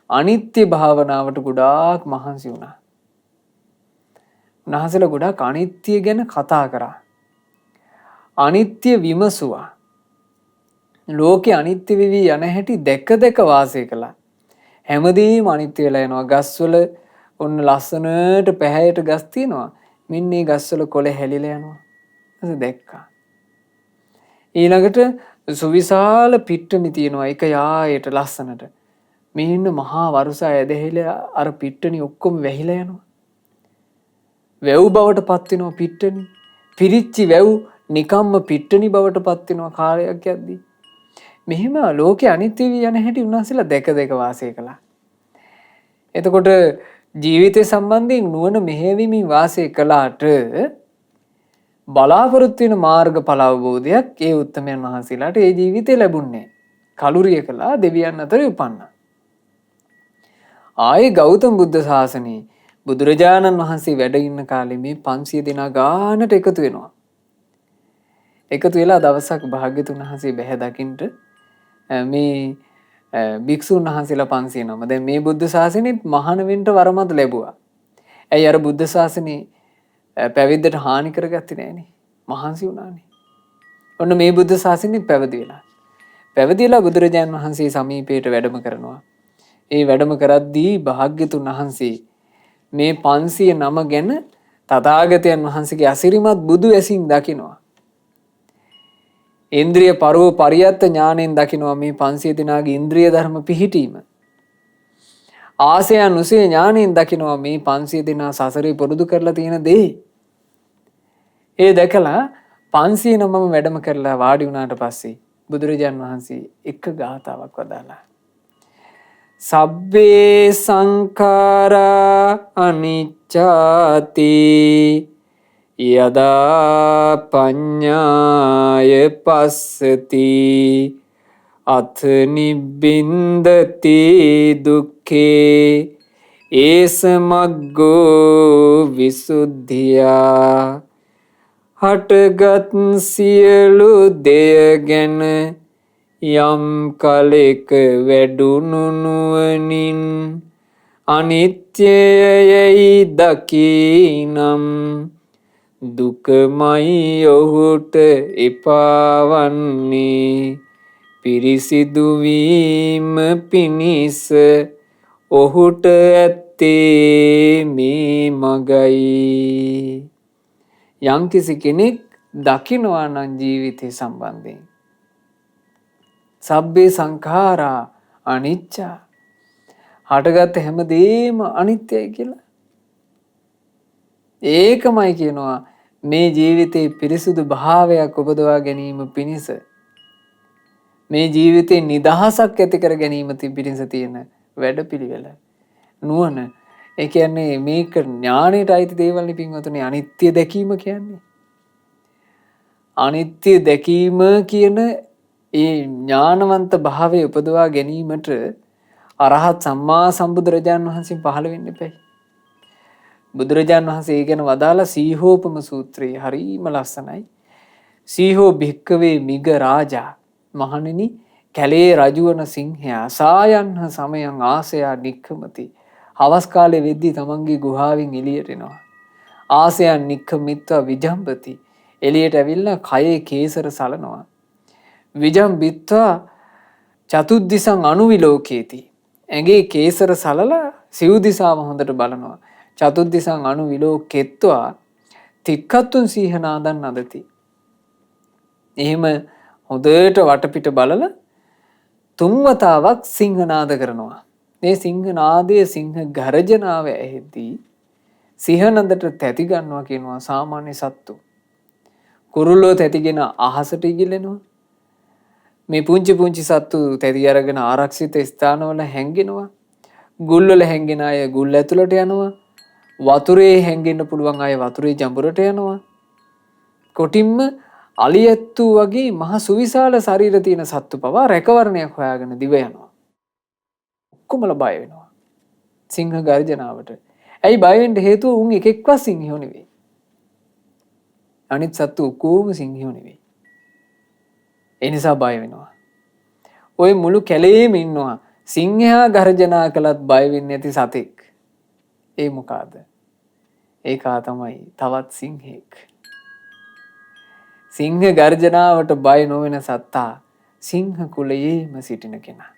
අනිත්‍ය භාවනාවට ගොඩාක් මහන්සි වුණා. උන්වහන්සේලා ගොඩාක් අනිත්‍ය ගැන කතා කරා. අනිත්‍ය විමසුවා. ලෝකේ අනිත්‍ය වෙවි යන හැටි දැක දැක වාසය කළා. හැමදේම අනිත්‍ය වෙලා යනවා. ගස්වල ඔන්න ලස්සනට පැහැයට ගස් තියෙනවා. මෙන්න මේ ගස්වල කොළ හැලිලා යනවා. ඒක දැක්කා. ඊළඟට සුවිශාල පිට්ටනි තියෙනවා. ඒක යායට ලස්සනට. මෙන්න මහා වරුසා ඇදහිලා අර පිට්ටනි ඔක්කොම වැහිලා යනවා. වැව් බවට පත් වෙනවා පිට්ටනි. පිරිච්චි වැව් නිකම්ම පිට්ටනි බවට පත් වෙනවා කාලයක් යද්දී. මෙහිම ලෝකේ අනිත්‍ය වී යන හැටි උන්වහන්සේලා දැක දැක වාසය කළා. එතකොට ජීවිතය සම්බන්ධයෙන් නුවණ මෙහෙයවීමෙන් වාසය කළාට බලාපොරොත්තු වෙන මාර්ගඵල අවබෝධයක් ඒ උත්තමයන් වහන්සේලාට ඒ ජීවිතේ ලැබුණේ. කලුරිය කළා දෙවියන් අතර උපන්නා. ආයේ ගෞතම බුද්ධ ශාසනයේ බුදුරජාණන් වහන්සේ වැඩ ඉන්න කාලේ මේ 500 දෙනා ගානට එකතු වෙනවා. එකතු වෙලා දවසක් භාග්‍යතුන් වහන්සේ බැහැ දකින්න මේ භික්ෂුන් වහන්සේලා 500 නම දැන් මේ බුද්ධ ශාසනයෙත් මහාන වෙන්න වරමත් ලැබුවා. ඇයි අර බුද්ධ ශාසනේ පැවිද්දට හානි කරගත්තේ නෑනේ. මහන්සි වුණානේ. ඔන්න මේ බුද්ධ ශාසනයෙත් පැවිදි වෙලා. පැවිදිලා බුදුරජාණන් වහන්සේ සමීපයට වැඩම කරනවා. ඒ වැඩම කරද්දී භාග්‍යතුන් වහන්සේ මේ 500 නම ගැන තථාගතයන් වහන්සේගේ අසිරිමත් බුදු ඇසින් දකිනවා. ඉන්ද්‍රිය පරෝ පරියත්ත ඥාණයෙන් දකිනවා මේ 500 දෙනාගේ ඉන්ද්‍රිය ධර්ම පිහිටීම. ආසය අනුසය ඥාණයෙන් දකිනවා මේ 500 දෙනා සසරේ පුරුදු කරලා තියෙන දේ. ඒ දැකලා 500 නමම වැඩම කරලා වාඩි වුණාට පස්සේ බුදුරජාන් වහන්සේ එක ගාථාවක් වදාලා. සබ්බේ සංඛාරා අනිච්චාති යදා පඤ්ඤාය පස්සති අත නිබ්බින්දති දුක්ඛේ ඒසමග්ගෝ විසුද්ධියා හටගත් සියලු දෙය ගැන යම් කලෙක වැඩුණු නුවණින් අනිත්‍යයයි දකිනම් දුකමයි ඔහුට එපාවන්නේ පිරිසිදු වීම පිණිස ඔහුට ඇත්තේ මේ මගයි. යම්කිසි කෙනෙක් දකිනවා නම් ජීවිතය සම්බන්ධයෙන් සබ්බේ සංඛාරා අනිච්චා හටගත් හැමදේම අනිත්‍යයි කියලා ඒකමයි කියනවා මේ ජීවිතේ පිරිසුදු භාවයක් උපදවා ගැනීම පිණිස මේ ජීවිතේ නිදහසක් ඇති කර ගැනීම පිණිස තියෙන වැඩපිළිවෙල නුවණ. ඒ කියන්නේ මේක ඥාණයට අයිති දේවල් නේ පින්වතුනි. අනිත්‍ය දැකීම කියන්නේ අනිත්‍ය දැකීම කියන ඒ ඥානවන්ත භාවය උපදවා ගැනීමට අරහත් සම්මා සම්බුදුරජාණන් වහන්සේ පහළ වෙන්න එපයි. බුදුරජාණන් වහන්සේ ගැන වදාලා සීහෝපම සූත්‍රයේ හරිම ලස්සනයි. සීහෝ භික්කවේ මිග රාජා මහණෙනි කැලේ රජුවන සිංහයා සායන්හ සමයන් ආසයා නික්කමති. හවස් කාලේ වෙද්දී තමන්ගේ ගුහාවෙන් එළියට එනවා. ආසයන් නික්කමිත්වා විජම්බති. එළියට ඇවිල්ලා කයේ කේසර සලනවා. විජම්බිත්වා චතුද්දිසං අනුවිලෝකේති. ඇගේ කේසර සලලා සිව් දිසාව හොඳට බලනවා. චතුද්දිසං අනුවිලෝකෙත්වා තික්කත්තුන් සීහනාදන් නදති. එහෙම හොඳට වටපිට බලලා තුන්වතාවක් සිංහනාද කරනවා. මේ සිංහනාදයේ සිංහ ගර්ජනාව ඇහෙද්දී සිහනඳට තැති ගන්නවා කියනවා සාමාන්‍ය සත්තු. කුරුල්ලෝ තැතිගෙන අහසට ඉගිලෙනවා. මේ පුංචි පුංචි සත්තු තැති අරගෙන ආරක්ෂිත ස්ථානවල හැංගෙනවා. ගුල්වල හැංගෙන අය ගුල් ඇතුළට යනවා. වතුරේ හැංගෙන්න පුළුවන් අය වතුරේ ජඹුරට යනවා. කොටින්ම අලියැත්තු වගේ මහ සුවිශාල ශරීර තියෙන සත්තු පවා රැකවරණයක් හොයාගෙන දිව යනවා. ඔක්කොමල බය වෙනවා සිංහ ගර්ජනාවට. ඇයි බය වෙන්න හේතුව උන් එකෙක්වත් සිංහයෝ නෙවෙයි. අනිත් සත්තු ඔක්කොම සිංහයෝ නෙවෙයි. ඒ නිසා බය වෙනවා. ওই මුළු කැලේම ඉන්නවා සිංහයා ගර්ජනා කළත් බය වෙන්නේ නැති සතෙක්. ඒ මොකාද? ඒකා තමයි තවත් සිංහෙක්. සිංහ ගර්ජනාවට බය නොවන සත්තා සිංහ කුලයේම සිටින කෙනා.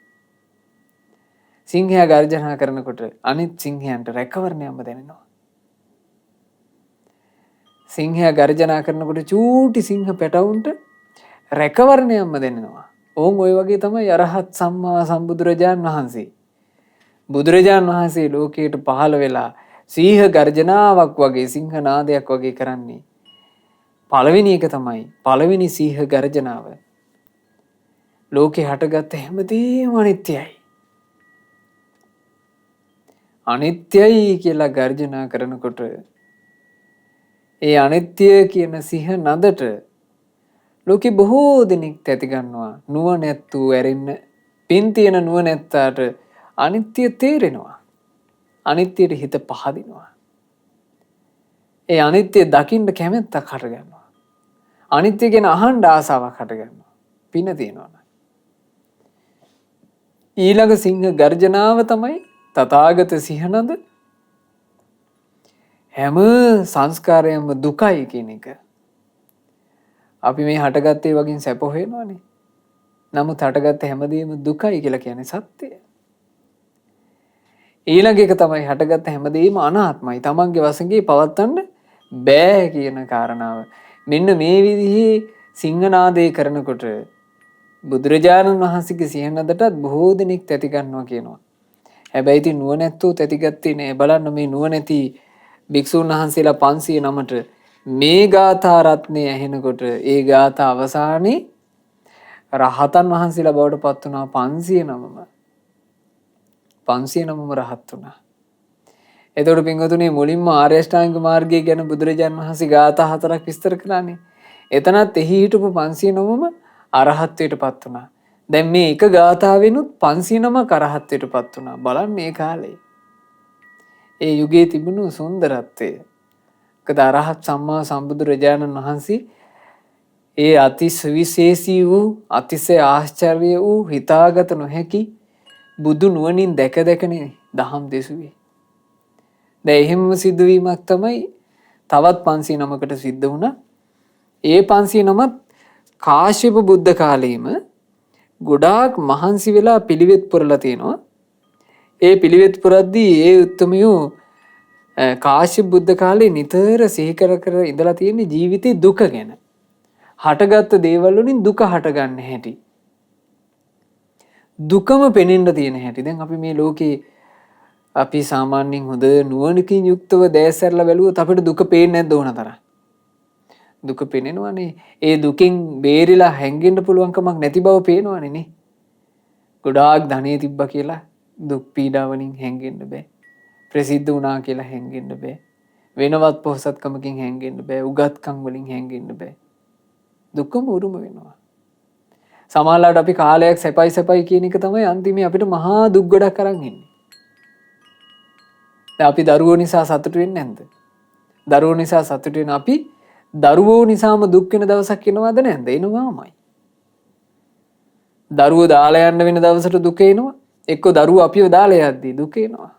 සිංහයා ගර්ජනා කරනකොට අනිත් සිංහයන්ට රැකවරණයක්ම දැනෙනවා. සිංහයා ගර්ජනා කරනකොට චූටි සිංහ පැටවුන්ට රැකවරණයක්ම දැනෙනවා. ඕන් ඔය වගේ තමයි අරහත් සම්මා සම්බුදුරජාණන් වහන්සේ. බුදුරජාණන් වහන්සේ ලෝකයට පහළ වෙලා සිංහ ගර්ජනාවක් වගේ සිංහනාදයක් වගේ කරන්නේ. පළවෙනි එක තමයි පළවෙනි සිංහ ගර්ජනාව. ලෝකේ හටගත්ත හැමදේම අනිත්‍යයි. අනිත්‍යයි කියලා ගර්ජනා කරනකොට ඒ අනිත්‍ය කියන සිංහ නදට ලෝකෙ බොහෝ දෙනෙක් තැති ගන්නවා. නුවණැත්තු ඇරෙන්න පින් තියෙන නුවණැත්තාට අනිත්‍ය තේරෙනවා. අනිත්‍යයට හිත පහදිනවා. ඒ අනිත්‍ය දකින්න කැමැත්තක් හට ගන්නවා. අනිත්‍ය ගැන අහන්න ආසාවක් හට ගන්නවා. පින තියෙනවා. ඊළඟ සිංහ ගර්ජනාව තමයි තථාගත සිහනද. හැම සංස්කාරයක්ම දුකයි කියන එක. අපි මේ හටගත්තේ වගේ සැප හොයනවානේ. නමුත් හටගත්ත හැමදේම දුකයි කියලා කියන්නේ සත්‍යය. ඊළඟ එක තමයි හටගත්ත හැමදේම අනාත්මයි. තමන්ගේ වශයෙන් පවත්වන්න බෑ කියන කාරණාව. මෙන්න මේ විදිහේ සිංහනාදේ කරනකොට බුදුරජාණන් වහන්සේගේ සිහනදටත් බොහෝ දෙනෙක් තැති ගන්නවා කියනවා. හැබැයි ඉතින් නුවණැත්තෝ තැති ගත්තේ නෑ. බලන්න මේ නුවණැති භික්ෂුන් වහන්සේලා 509ට මේ ගාථා රත්නය ඇහෙනකොට ඒ ගාථා අවසානයේ රහතන් වහන්සේලා බවට පත් වුණා 509ම. 509ම රහත් වුණා. එතකොට පින්වතුනි මුලින්ම ආර්ය අෂ්ටාංග මාර්ගය ගැන බුදුරජාණන් වහන්සේ ගාථා 4ක් විස්තර කළානේ. එතනත් එහි හිටපු 509ම අරහත්ත්වයට පත් වුණා. දැන් මේ එක ගාථාවෙනුත් 509ක් අරහත්ත්වයට පත් වුණා. බලන්න මේ කාලේ. ඒ යුගයේ තිබුණු සුන්දරත්වය. කද අරහත් සම්මා සම්බුදුරජාණන් වහන්සේ ඒ අති සවිශේෂී වූ අතිශය ආශ්චර්ය වූ හිතාගත නොහැකි බුදු නුවණින් දැක දැකනේ දහම් දෙසුවේ. දැන් එහෙම සිදුවීමක් තමයි තවත් 509කට සිද්ධ වුණා. ඒ 509ත් කාශ්‍යප බුද්ධ කාලේම ගොඩාක් මහන්සි වෙලා පිළිවෙත් පුරලා තිනවා. ඒ පිළිවෙත් පුරද්දී ඒ උත්තමයෝ කාශ්‍යප බුද්ධ කාලේ නිතර සිහි කර කර ඉඳලා තියෙන ජීවිතේ දුක ගැන. හටගත්තු දේවල් වලින් දුක හටගන්න හැටි. දුකම පෙනෙන්න තියෙන හැටි. දැන් අපි මේ ලෝකේ අපි සාමාන්‍යයෙන් හොඳ නුවණකින් යුක්තව දැසැරලා බැලුවොත් අපිට දුක පේන්නේ නැද්ද ඕන තරම්? දුක පෙනෙනවනේ. ඒ දුකෙන් බේරිලා හැංගෙන්න පුළුවන් කමක් නැති බව පේනවනේ නේ. ගොඩාක් ධනෙ තිබ්බා කියලා දුක් පීඩා වලින් හැංගෙන්න බෑ. ප්‍රසිද්ධ වුණා කියලා හැංගෙන්න බෑ. වෙනවත් පොහසත්කමකින් හැංගෙන්න බෑ. උගත්කම් වලින් හැංගෙන්න බෑ. දුකම උරුම වෙනවා. සමහරවිට අපි කාලයක් සැපයි සැපයි කියන එක තමයි අන්තිමේ අපිට මහා දුක් ගොඩක් අරන් ඉන්නේ. දැන් අපි දරුවෝ නිසා සතුටු වෙන්නේ නැද්ද? දරුවෝ නිසා සතුටු වෙන අපි දරුවෝ නිසාම දුක් වෙන දවසක් එනවද නැද්ද? එනවාමයි. දරුවෝ දාලා යන්න වෙන දවසට දුක එනවා. එක්ක දරුවෝ අපිව දාලා යද්දී දුක එනවා.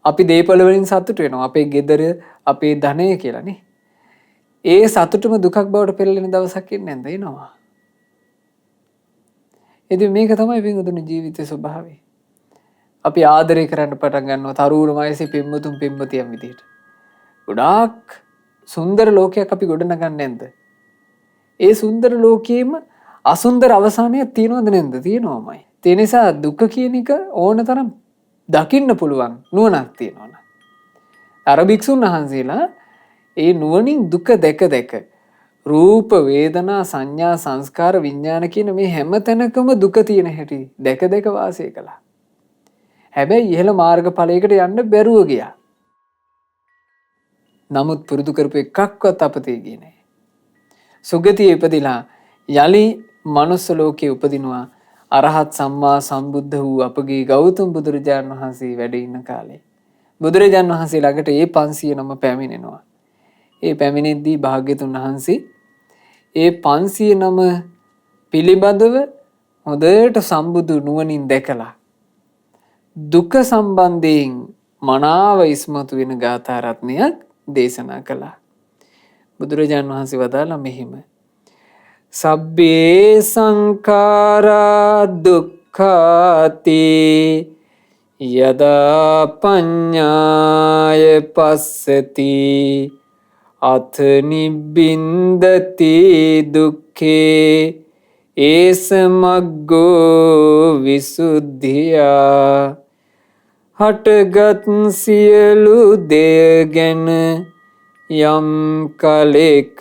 අපි දේපල වලින් සතුට වෙනවා. අපේ ගෙදර, අපේ ධනය කියලානේ. ඒ සතුටම දුකක් බවට පෙරලෙන දවසක් එන්නේ නැන්ද එනවා. ඉතින් මේක තමයි පින්වතුනි ජීවිතයේ ස්වභාවය. අපි ආදරය කරන්න පටන් ගන්නවා තරුණ වයසේ පින්වතුන් පින්වතියන් විදිහට. ගොඩාක් සුන්දර ලෝකයක් අපි ගොඩනගන්නේ නැන්ද? ඒ සුන්දර ලෝකයේම අසුන්දර අවසානයක් තියෙනවද නැන්ද? තියෙනවමයි. ඒ නිසා දුක කියන එක ඕන තරම් දකින්න පුළුවන් නුවණක් තියෙනවා. අර භික්ෂුන් වහන්සේලා ඒ නුවණින් දුක දැක දැක රූප වේදනා සංඥා සංස්කාර විඥාන කියන මේ හැම තැනකම දුක තියෙන හැටි දැක දැක වාසය කළා. හැබැයි ඉහළ මාර්ගඵලයකට යන්න බැරුව ගියා. නමුත් පුරුදු කරපු එකක්වත් අපතේ ගියේ නැහැ. සුගතියේ ඉපදිලා යලි මනුස්ස ලෝකයේ උපදිනවා අරහත් සම්මා සම්බුද්ධ වූ අපගේ ගෞතම බුදුරජාණන් වහන්සේ වැඩ ඉන්න කාලේ. බුදුරජාණන් වහන්සේ ළඟට ඒ 500 නම පැමිණෙනවා. ඒ පැමිණෙද්දී භාග්‍යතුන් වහන්සේ ඒ 500 නම පිළිබඳව හොඳට සම්බුදු නුවණින් දැකලා දුක සම්බන්ධයෙන් මනාව ඉස්මතු වෙන ගාථා රත්නයක් දේශනා කළා. බුදුරජාණන් වහන්සේ වදාළා මෙහිම සබ්බේ සංඛාරා දුක්ඛාති යදා පඤ්ඤාය පස්සති අත නිබ්බින්දති දුක්ඛේ ඒස මග්ගෝ විසුද්ධියා හටගත් සියලු දෙය ගැන යම් කලෙක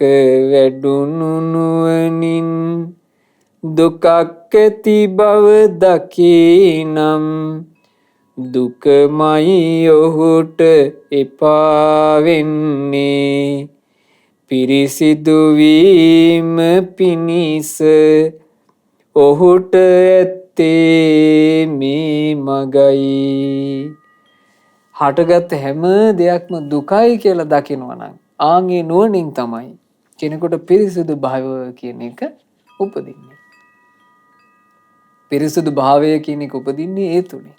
වැඩුණු නුවණින් දුකක් ඇති බව දකිනම් දුකමයි ඔහුට එපා වෙන්නේ පිරිසිදු වීම පිණිස ඔහුට ඇත්තේ මේ මගයි. හටගත් හැම දෙයක්ම දුකයි කියලා දකිනවා නම් ආන්ගේ නුවණින් තමයි කෙනෙකුට පිරිසිදු භාවය කියන එක උපදින්නේ. පිරිසිදු භාවය කියන එක උපදින්නේ ඒ තුනේ.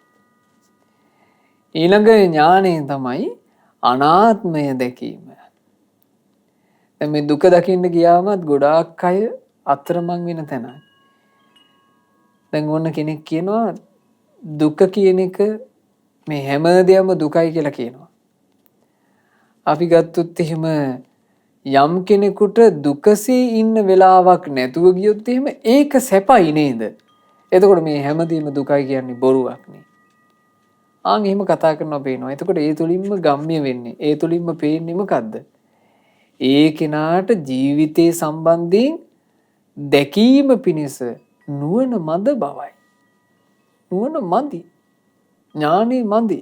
ඊළඟ ඥානය තමයි අනාත්මය දැකීම. දැන් මේ දුක දකින්න ගියාමත් ගොඩාක් අය අතරමං වෙන තැනයි. දැන් ඕන කෙනෙක් කියනවා දුක කියන එක මේ හැම දෙයක්ම දුකයි කියලා කියනවා. අපි ගත්තොත් එහෙම යම් කෙනෙකුට දුකසේ ඉන්න වෙලාවක් නැතුව ගියොත් එහෙම ඒක සැපයි නේද? එතකොට මේ හැමදේම දුකයි කියන්නේ බොරුවක් නේ. ආන් එහෙම කතා කරනවා පේනවා. එතකොට ඒ තුලින්ම ගම්ම්‍ය වෙන්නේ. ඒ තුලින්ම පේන්නේ මොකද්ද? ඒ කෙනාට ජීවිතේ සම්බන්ධයෙන් දැකීම පිණිස නුවණ මද බවයි. නුවණ මදි. ඥානෙ මදි.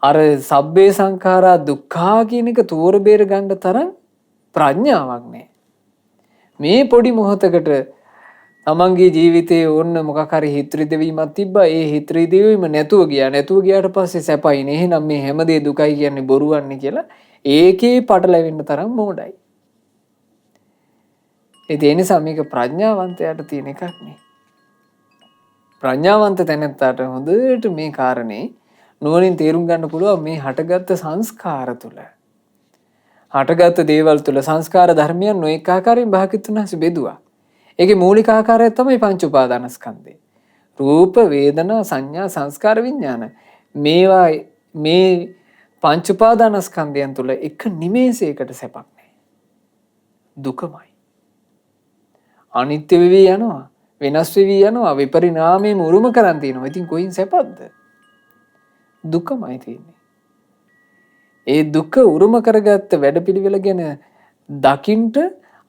අර සබ්බේ සංඛාරා දුක්ඛා කියන එක තෝර බේර ගන්න තරම් ප්‍රඥාවක් නැහැ. මේ පොඩි මොහොතකට තමන්ගේ ජීවිතයේ ඕන්න මොකක් හරි හිත්‍රි දෙවීමක් තිබ්බා. ඒ හිත්‍රි දෙවීම නැතුව ගියා. නැතුව ගියාට පස්සේ සැපයි නේ. එහෙනම් මේ හැමදේ දුකයි කියන්නේ බොරුවන්නේ කියලා ඒකේ පටලැවෙන්න තරම් මෝඩයි. ඒ නිසා මේක ප්‍රඥාවන්තයාට තියෙන එකක් නේ. ප්‍රඥාවන්ත තැනැත්තාට හොඳට මේ කාරණේ නුවණින් තේරුම් ගන්න පුළුවන් මේ හටගත්තු සංස්කාර තුල. හටගත්තු දේවල් තුල සංස්කාර ධර්මයන් නොඑක ආකාරයෙන් භාගිතුන් හසු බෙදුවා. ඒකේ මූලික ආකාරය තමයි පංච උපාදානස්කන්ධය. රූප, වේදනා, සංඥා, සංස්කාර, විඥාන. මේවා මේ පංච උපාදානස්කන්ධයන් තුල එක නිමේෂයකට සැපක් නැහැ. දුකමයි. අනිත්‍ය වෙවි යනවා. වෙනස් වෙවි යනවා. විපරිණාමයෙන් උරුම කරන් තිනවා. ඉතින් කොයින් සැපද? දුකමයි තියෙන්නේ. ඒ දුක උරුම කරගත්ත වැඩපිළිවෙල ගැන දකින්ට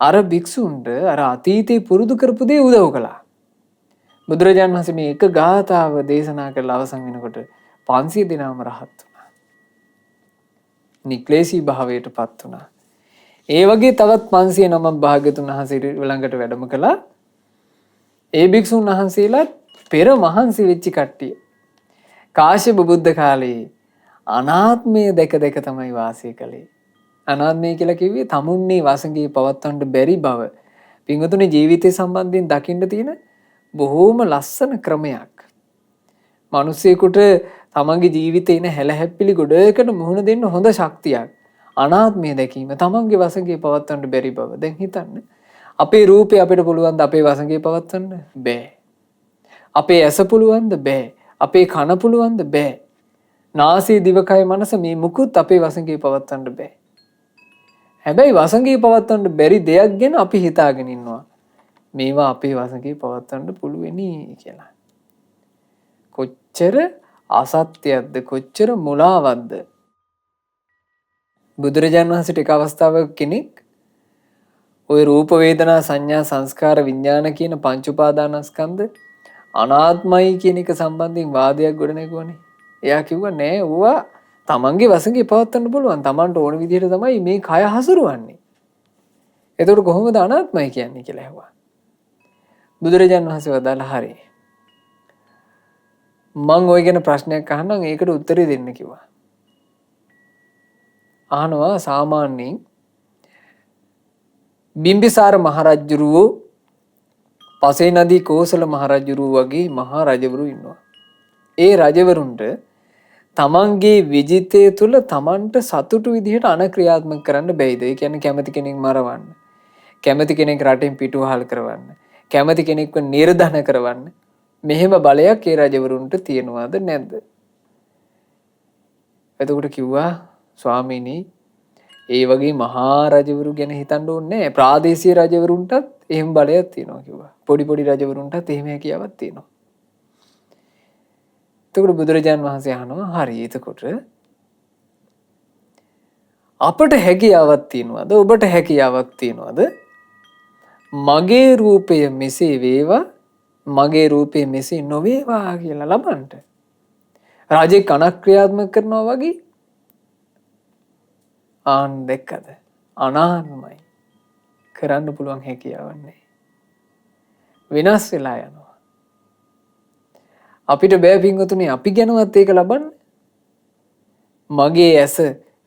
අර භික්ෂුන්ට අර අතීතේ පුරුදු කරපු දේ උදව් කළා. බුදුරජාණන් වහන්සේ මේ එක ගාථාව දේශනා කරලා අවසන් වෙනකොට 500 දෙනාම රහත් වුණා. නික්ලේශී භාවයටපත් වුණා. ඒ වගේ තවත් 500 නමක් භාග්‍යතුන් වහන්සේ ළඟට වැඩම කළා. ඒ භික්ෂුන් වහන්සේලා පෙර මහන්සි වෙච්ච කට්ටිය. කාශ්‍යප බුද්ධ කාලේ අනාත්මය දැක දැක තමයි වාසය කළේ. අනාත්මය කියලා කිව්වේ තමුන්නේ වසඟේ පවත්වන්න බැරි බව. පින්වතුනි ජීවිතය සම්බන්ධයෙන් දකින්න තියෙන බොහෝම ලස්සන ක්‍රමයක්. මිනිස්සෙකුට තමන්ගේ ජීවිතේ ඉන හැලහැප්පිලි ගොඩකට මුහුණ දෙන්න හොඳ ශක්තියක්. අනාත්මය දැකීම තමන්ගේ වසඟේ පවත්වන්න බැරි බව. දැන් හිතන්න. අපේ රූපේ අපිට පුළුවන් ද අපේ වසඟේ පවත්වන්න? බෑ. අපේ ඇස පුළුවන්ද? බෑ. අපේ කන පුළුවන්ද? බෑ. නාසය දිවකය මනස මේ මුකුත් අපේ වසඟේ පවත්වන්න බෑ. හැබැයි වසඟේ පවත්වන්න බැරි දෙයක් ගැන අපි හිතාගෙන ඉන්නවා. මේවා අපේ වසඟේ පවත්වන්න පුළුවනි කියලා. කොච්චර අසත්‍යයක්ද කොච්චර මුලාවක්ද. බුදුරජාණන් වහන්සේට එක අවස්ථාවක කෙනෙක් ওই රූප වේදනා සංඥා සංස්කාර විඥාන කියන පංච උපාදානස්කන්ධ අනාත්මයි කියන එක සම්බන්ධයෙන් වාදයක් ගොඩනැගුවානේ. එයා කිව්වා නෑ ඌවා තමන්ගේ වසඟේ පවත්වන්න පුළුවන්. තමන්ට ඕන විදිහට තමයි මේ කය හසුරුවන්නේ. එතකොට කොහොමද අනාත්මයි කියන්නේ කියලා ඇහුවා. බුදුරජාණන් වහන්සේ වදාළා හරි. මං ඔය ගැන ප්‍රශ්නයක් අහන්නම් ඒකට උත්තරේ දෙන්න කිව්වා. අහනවා සාමාන්‍යයෙන් බිම්බිසාර මහරජුරුවෝ පසේ නදී කෝසල මහරජුරුවෝ වගේ මහා රජවරු ඉන්නවා. ඒ රජවරුන්ට තමන්ගේ විජිතය තුළ තමන්ට සතුටු විදිහට අනක්‍රියාත්මක කරන්න බැයිද? ඒ කියන්නේ කැමති කෙනෙක් මරවන්න, කැමති කෙනෙක් රටින් පිටුවහල් කරවන්න, කැමති කෙනෙක්ව නිර්ධන කරවන්න මෙහෙම බලයක් ඒ රජවරුන්ට තියෙනවද නැද්ද? එතකොට කිව්වා ස්වාමීනි ඒ වගේ මහා රජවරු ගැන හිතන්න ඕනේ නැහැ. ප්‍රාදේශීය රජවරුන්ටත් එහෙම බලයක් තියෙනවා කිව්වා. පොඩි පොඩි රජවරුන්ටත් එහෙම හැකියාවක් තියෙනවා. එතකොට බුදුරජාන් වහන්සේ අහනවා හරි එතකොට අපට හැකියාවක් තියෙනවද? ඔබට හැකියාවක් තියෙනවද? මගේ රූපය මෙසේ වේවා මගේ රූපය මෙසේ නොවේවා කියලා ලබන්න. රාජේ කනක්‍රියාත්මක කරනවා වගේ ආන් දෙකද අනාත්මයි කරන්න පුළුවන් හැකියාවක් නැහැ. විනාශ වෙලා යනවා. අපිට බෑ පින්වතුනි අපි ගැනවත් ඒක ලබන්න. මගේ ඇස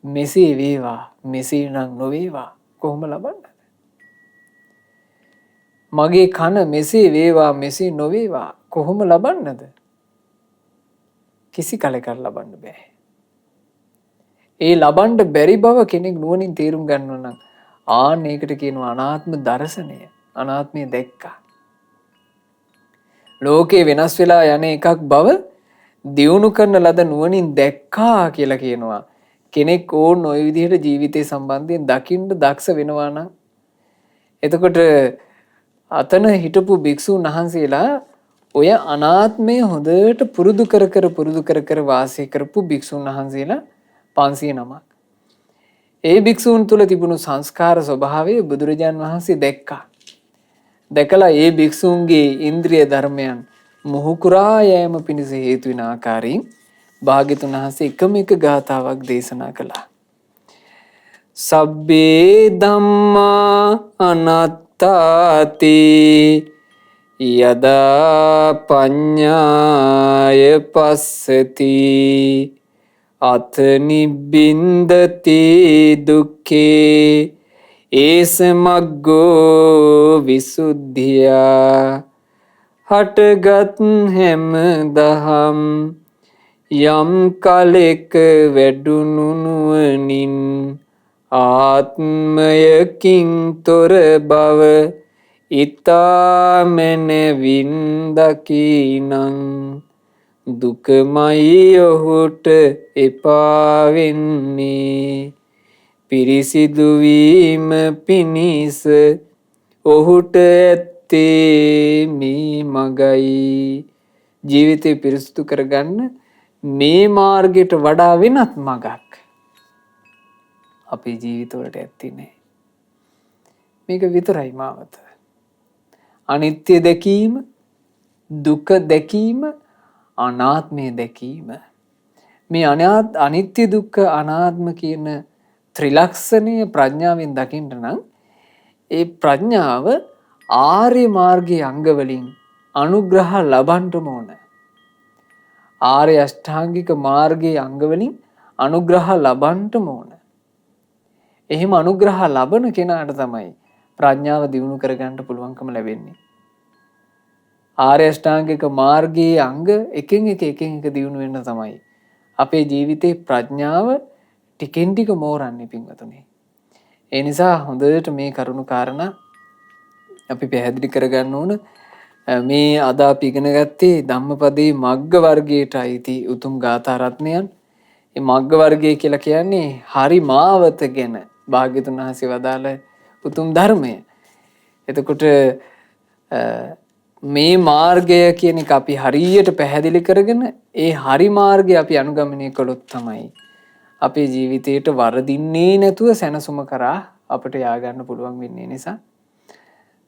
මෙසේ වේවා මෙසේ නම් නොවේවා කොහොම ලබන්නද? මගේ කන මෙසේ වේවා මෙසේ නොවේවා කොහොම ලබන්නද? කිසි කලකට ලබන්න බෑ. ඒ ලබන්න බැරි බව කෙනෙක් නුවණින් තේරුම් ගන්නවා නම් ආන්න ඒකට කියනවා අනාත්ම දර්ශනය. අනාත්මය දැක්කා. ලෝකේ වෙනස් වෙලා යන එකක් බව දියුණු කරන ලද නුවණින් දැක්කා කියලා කියනවා. කෙනෙක් ඕන ওই විදිහට ජීවිතේ සම්බන්ධයෙන් දකින්න දක්ෂ වෙනවා නම් එතකොට අතන හිටපු භික්ෂුන් වහන්සේලා ඔය අනාත්මය හොඳට පුරුදු කර වාසය කරපු භික්ෂුන් වහන්සේලා 509ක්. ඒ භික්ෂූන් තුල තිබුණු සංස්කාර ස්වභාවය බුදුරජාන් වහන්සේ දැක්කා. දැකලා ඒ භික්ෂූන්ගේ ඉන්ද්‍රිය ධර්මයන් මුහුකුරා යෑම පිණිස හේතු වෙන ආකාරයෙන් භාග්‍යතුන් වහන්සේ එකම එක ගාථාවක් දේශනා කළා. සබ්බේ ධම්මා අනාත්තාති යදා පඤ්ඤාය පස්සති අත නිබ්බින්දති දුක්ඛේ ඒස මග්ගෝ විසුද්ධියා හටගත් හැම දහම් යම් කලෙක වැඩුණු නුවණින් ආත්මයකින් තොර බව ඊතාමන වින්දකිනං දුකමයි ඔහුට එපා වෙන්නේ පිරිසිදු වීම පිණිස ඔහුට ඇත්තේ මේ මගයි. ජීවිතේ පිරිසිදු කරගන්න මේ මාර්ගයට වඩා වෙනත් මගක් අපේ ජීවිතවලට ඇත්තේ නැහැ. මේක විතරයි මාවත. අනිත්‍ය දැකීම, දුක දැකීම, අනාත්මය දැකීම. මේ අනිත්‍ය දුක්ඛ අනාත්ම කියන ත්‍රිලක්ෂණය ප්‍රඥාවෙන් දකින්න නම් ඒ ප්‍රඥාව ආර්ය මාර්ගයේ අංග වලින් අනුග්‍රහ ලබන්නම ඕන. ආර්ය අෂ්ටාංගික මාර්ගයේ අංග වලින් අනුග්‍රහ ලබන්නම ඕන. එහෙම අනුග්‍රහ ලබන කෙනාට තමයි ප්‍රඥාව දියුණු කරගන්න පුළුවන්කම ලැබෙන්නේ. ආර්ය අෂ්ටාංගික මාර්ගයේ අංග එකින් එක දියුණු වෙන්න තමයි අපේ ජීවිතේ ප්‍රඥාව ටිකෙන් ටික මෝරන්නේ පින්වතුනි. ඒ නිසා හොඳට මේ කරුණු කාරණා අපි පැහැදිලි කරගන්න ඕන. මේ අද අපි ඉගෙන ගත්තේ ධම්මපදයේ මග්ග වර්ගයට අයිති උතුම් ගාථා රත්නයන්. මේ මග්ග වර්ගය කියලා කියන්නේ හරි මාවත ගැන භාග්‍යතුන් වහන්සේ වදාළ උතුම් ධර්මය. එතකොට මේ මාර්ගය කියන එක අපි හරියට පැහැදිලි කරගෙන ඒ හරි මාර්ගය අපි අනුගමනය කළොත් තමයි අපේ ජීවිතයට වරදින්නේ නැතුව සැනසුම කරා අපට යාගන්න පුළුවන් වෙන්නේ. නිසා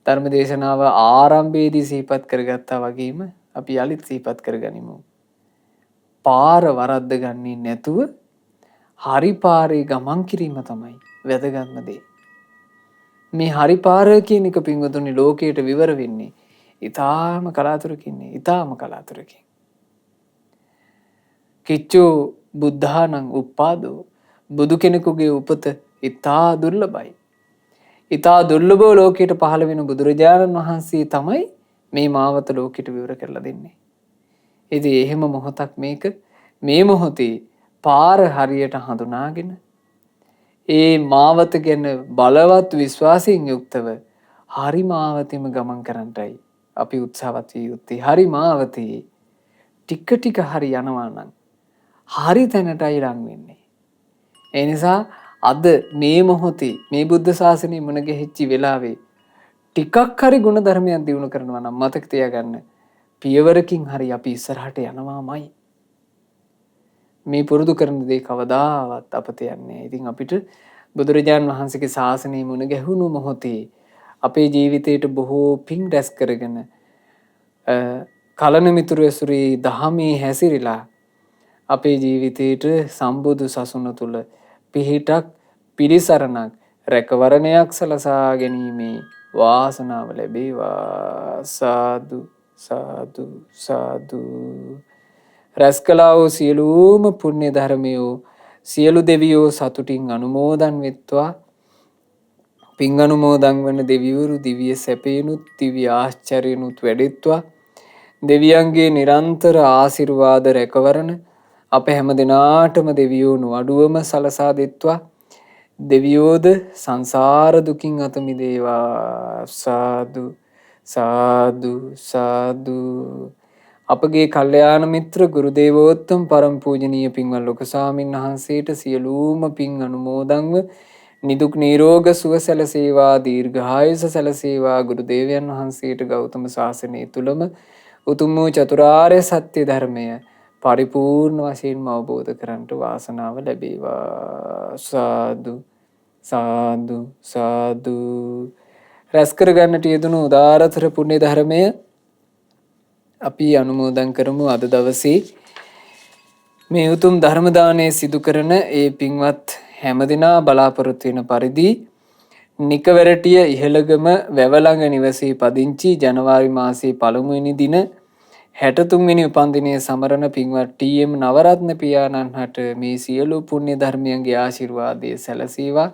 ධර්ම දේශනාව ආරම්භයේදී සිහිපත් කරගත්තා වගේම අපි යලිත් සිහිපත් කරගනිමු. පාර වරද්ද ගන්නේ නැතුව හරි පාරේ ගමන් කිරීම තමයි වැදගත්ම දේ. මේ හරි පාර කියන එක පින්වතුනි ලෝකයට විවර වෙන්නේ ඊටාම කලාතුරකින්. කිච්චෝ බුද්ධානං උප්පාදෝ බුදු කෙනෙකුගේ උපත ඉතා දුර්ලභයි. ඉතා දුර්ලභව ලෝකයට පහළ වෙන බුදුරජාණන් වහන්සේ තමයි මේ මාවත ලෝකයට විවර කරලා දෙන්නේ. ඉතින් එහෙම මොහොතක් මේක මේ මොහොතේ පාර හරියට හඳුනාගෙන ඒ මාවත ගැන බලවත් විශ්වාසයෙන් යුක්තව හරි මාවතෙම ගමන් කරන්නටයි අපි උත්සාහවත් විය යුත්තේ. හරි මාවතේ ටික ටික හරි යනවා නම් හරි තැනටයි ලං වෙන්නේ. ඒ නිසා අද මේ මොහොතේ මේ බුද්ධ ශාසනය මුණ ගැහිච්ච වෙලාවේ ටිකක් හරි ගුණ ධර්මයක් දියුණු කරනවා නම් මතක තියාගන්න පියවරකින් හරි අපි ඉස්සරහට යනවාමයි. මේ පුරුදු කරන දේ කවදාවත් අපත යන්නේ. ඉතින් අපිට බුදුරජාන් වහන්සේගේ ශාසනය මුණ ගැහුණු මොහොතේ අපේ ජීවිතයට බොහෝ පින් රැස් කරගෙන කලන මිතුරු ඇසුරේ දහමේ හැසිරිලා අපේ ජීවිතයට සම්බුදු සසුන තුල පිහිටක් පිළිසරණක් රැකවරණයක් සලසා ගැනීමේ වාසනාව ලැබේවා. සාදු සාදු සාදු. රැස් කළා වූ සියලුම පුණ්‍ය ධර්මයෝ සියලු දෙවියෝ සතුටින් අනුමෝදන් වෙත්වා. පින් අනුමෝදන් වන දෙවිවරු දිව්‍ය සැපේනුත් දිව්‍ය ආශ්චර්යනුත් වැඩෙත්වා. දෙවියන්ගේ නිරන්තර ආශිර්වාද රැකවරණ අප හැම දිනාටම දෙවියෝ නොඅඩුවම සලසා දෙත්වා. දෙවියෝද සංසාර දුකින් අත මිදේවා. සාදු සාදු සාදු. අපගේ කල්යාණ මිත්‍ර ගුරු දේවෝත්තම පරම පූජනීය පින්වත් ලොකු ස්වාමීන් වහන්සේට සියලුම පින් අනුමෝදන්ව නිදුක් නිරෝග සුව සැලසේවා. දීර්ඝායුෂ සැලසේවා. ගුරු දේවයන් වහන්සේට ගෞතම ශාසනය තුලම උතුම් වූ චතුරාර්ය සත්‍ය ධර්මය පරිපූර්ණ වශයෙන්ම අවබෝධ කරගන්නට වාසනාව ලැබේවා. සාදු සාදු සාදු. රැස් කර ගන්නට යෙදුණු උදාරතර පුණ්‍ය ධර්මය අපි අනුමෝදන් කරමු. අද දවසේ මේ උතුම් ධර්ම දානය සිදු කරන ඒ පින්වත් හැමදිනා බලාපොරොත්තු වෙන පරිදි නිකවැරටිය ඉහළගම වැවළඟ නිවසේ පදිංචි ජනවාරි මාසයේ පළමුවෙනි දින 63 වෙනි උපන්දිනයේ සමරන පින්වත් ටී.එම්. නවරත්න පියාණන් හට මේ සියලු පුණ්‍ය ධර්මයන්ගේ ආශිර්වාදය සැලසේවා.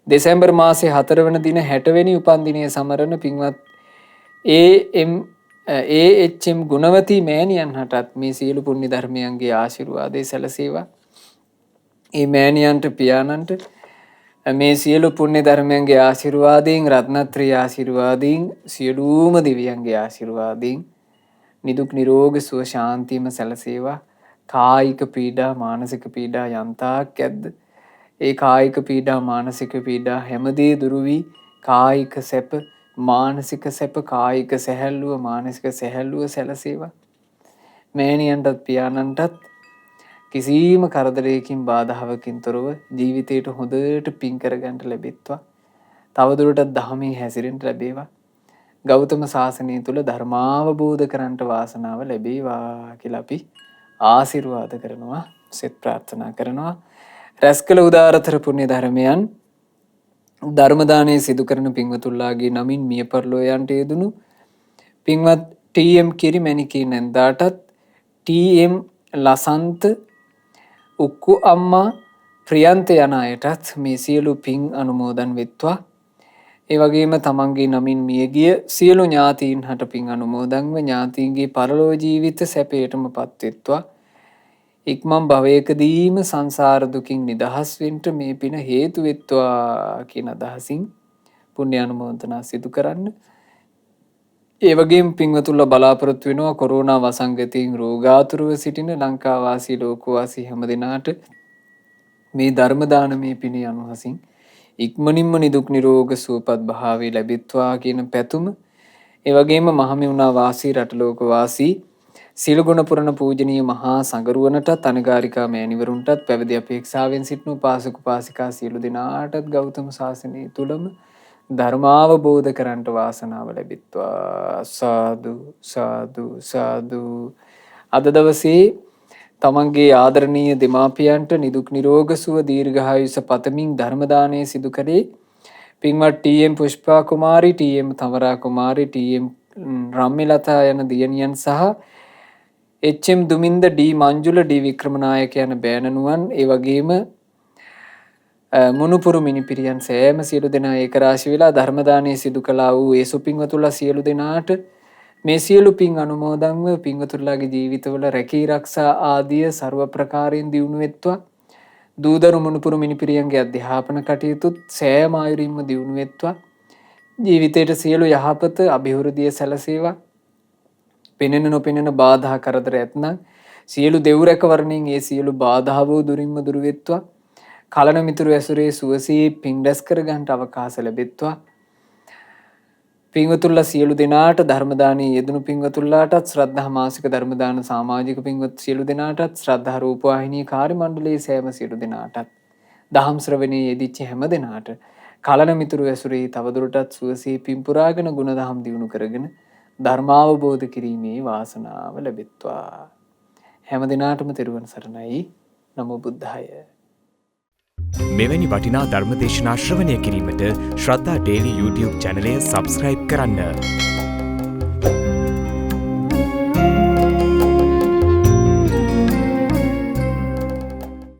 දෙසැම්බර් මාසයේ 4 වෙනි දින 60 වෙනි උපන්දිනයේ සමරන පින්වත් ඒ.එච්.එම්. ගුණවතී මෑණියන් හටත් මේ සියලු පුණ්‍ය ධර්මයන්ගේ ආශිර්වාදය සැලසේවා. මේ මෑණියන්ට පියාණන්ට මේ සියලු පුණ්‍ය ධර්මයන්ගේ ආශිර්වාදයෙන් රත්නත්‍රි ආශිර්වාදයෙන් සියලුම දෙවියන්ගේ ආශිර්වාදයෙන් නිදුක් නිරෝග සුව ශාන්තියම සැලසේවා. කායික පීඩා මානසික පීඩා යන්තාක් ඇද්ද ඒ කායික පීඩා මානසික පීඩා හැමදේ දුරු වී කායික සැප මානසික සැප කායික සැහැල්ලුව මානසික සැහැල්ලුව සැලසේවා. මෑණියන්ටත් පියාණන්ටත් කිසිම කරදරයකින් බාධාවකින් තොරව ජීවිතයට හොඳට පින් කරගන්න ලැබෙත්වා. තවදුරටත් ධහමේ හැසිරෙන්න ලැබේවා. ගෞතම ශාසනය තුල ධර්මාවබෝධ කරන්නට වාසනාව ලැබේවා කියලා අපි ආශිර්වාද කරනවා. සෙත් ප්‍රාර්ථනා කරනවා. රැස් කළ උදාරතර පුණ්‍ය ධර්මයන් ධර්ම දානයේ සිදු කරන පින්වතුන්ලාගේ නමින් මිය පරලෝ යන්ට යෙදුණු පින්වත් ටී.එම්. කිරිමැණිකේ නැන්දාටත් ටී.එම්. ලසන්ත උක්කු අම්මා ප්‍රියන්ත යන අයටත් මේ සියලු පින් අනුමෝදන් වෙත්වා. ඒ වගේම තමන්ගේ නමින් මියගිය සියලු ඥාතීන් හට පින් අනුමෝදන්ව ඥාතීන්ගේ පරලෝ ජීවිත සැපයටම පත්වෙත්වා. ඉක්මන් භවයකදීම සංසාර දුකින් නිදහස් වෙන්න මේ පින හේතු වෙත්වා කියන අදහසින් පුණ්‍ය අනුමෝදනා සිදු කරන්න. ඒ වගේම පින්වතුන්ලා බලාපොරොත්තු වෙනවා කොරෝනා වසංගතයෙන් රෝගාතුරව සිටින ලංකා වාසී ලෝක වාසී හැම දිනාට මේ ධර්ම දානමේ පිනේ අනුහසින් ඉක්මනින්ම නිදුක් නිරෝග සුවපත් භාවය ලැබෙත්වා කියන පැතුම. ඒ වගේම මහමෙවුනා වාසී රටලෝක වාසී සීල ගුණ පුරණ පූජනීය මහා සංඝරුවනටත් අනගාരികා මෑණිවරුන්ටත් පැවිදි අපේක්ෂාවෙන් සිටින උපාසක උපාසිකා සියලු දෙනාටත් ගෞතම සාසනය තුලම ධර්මාවබෝධ කරන්ට වාසනාව ලැබෙත්වා. සාදු සාදු සාදු. අද දවසේ තමන්ගේ ආදරණීය දෙමාපියන්ට නිදුක් නිරෝග සුව දීර්ඝායුෂ පතමින් ධර්ම දානය සිදු කරේ පින්වත් ටීඑම් පුෂ්පා කුමාරි, ටීඑම් තමරා කුමාරි, ටීඑම් රම්මිලතා යන දියණියන් සහ එච්.එම්. දුමින්ද, ඩී මංජුල, ඩී වික්‍රමනායක යන බෑණනුවන්, ඒ වගේම මුණුපුරු මිනිපිරියන් සෑම සියලු දෙනා ඒක රාශි වෙලා ධර්ම දානය සිදු කළා වූ ඒ සුපින්වතුන්ලා සියලු දෙනාට මේ සියලු පින් අනුමෝදන්ව පින්වතුන්ලාගේ ජීවිතවල රැකී ආරක්ෂා ආදිය ਸਰව ප්‍රකාරයෙන් දියුණු වෙත්වා. දූදරු මුණුපුරු මිනිපිරියන්ගේ අධ්‍යාපන කටයුතුත් සෑම ආයුරින්ම දියුණු වෙත්වා. ජීවිතයට සියලු යහපත අභිවෘද්ධිය සැලසේවා. පෙනෙන නොපෙනෙන බාධා කරදර ඇතනම් සියලු දෙව් රැකවරණයෙන් ඒ සියලු බාධාවෝ දුරින්ම දුරු වෙත්වා. කලන මිතුරු ඇසුරේ සුවසේ පින් රැස් කර ගන්නට අවකාශ ලැබෙත්වා. පින්වතුන්ලා සියලු දෙනාට ධර්ම දානයේ යෙදුණු පින්වතුන්ලාටත් ශ්‍රද්ධා මාසික ධර්ම දාන සමාජික පින්වත් සියලු දෙනාටත් ශ්‍රද්ධා රූපවාහිනී කාර්ය මණ්ඩලයේ සෑම සියලු දෙනාටත් දහම් ශ්‍රවණයේ යෙදිච්ච හැම දෙනාට කලන මිතුරු ඇසුරේ තවදුරටත් සුවසේ පින් පුරාගෙන ගුණ දහම් දියුණු කරගෙන ධර්මාවබෝධ කිරීමේ වාසනාව ලැබෙත්වා. හැම දිනාටම තෙරුවන් සරණයි. නමෝ බුද්ධාය. මෙවැනි වටිනා ධර්ම දේශනා ශ්‍රවණය කිරීමට ශ්‍රද්ධා ඩේලි YouTube චැනලය සබස්ක්‍රයිබ් කරන්න.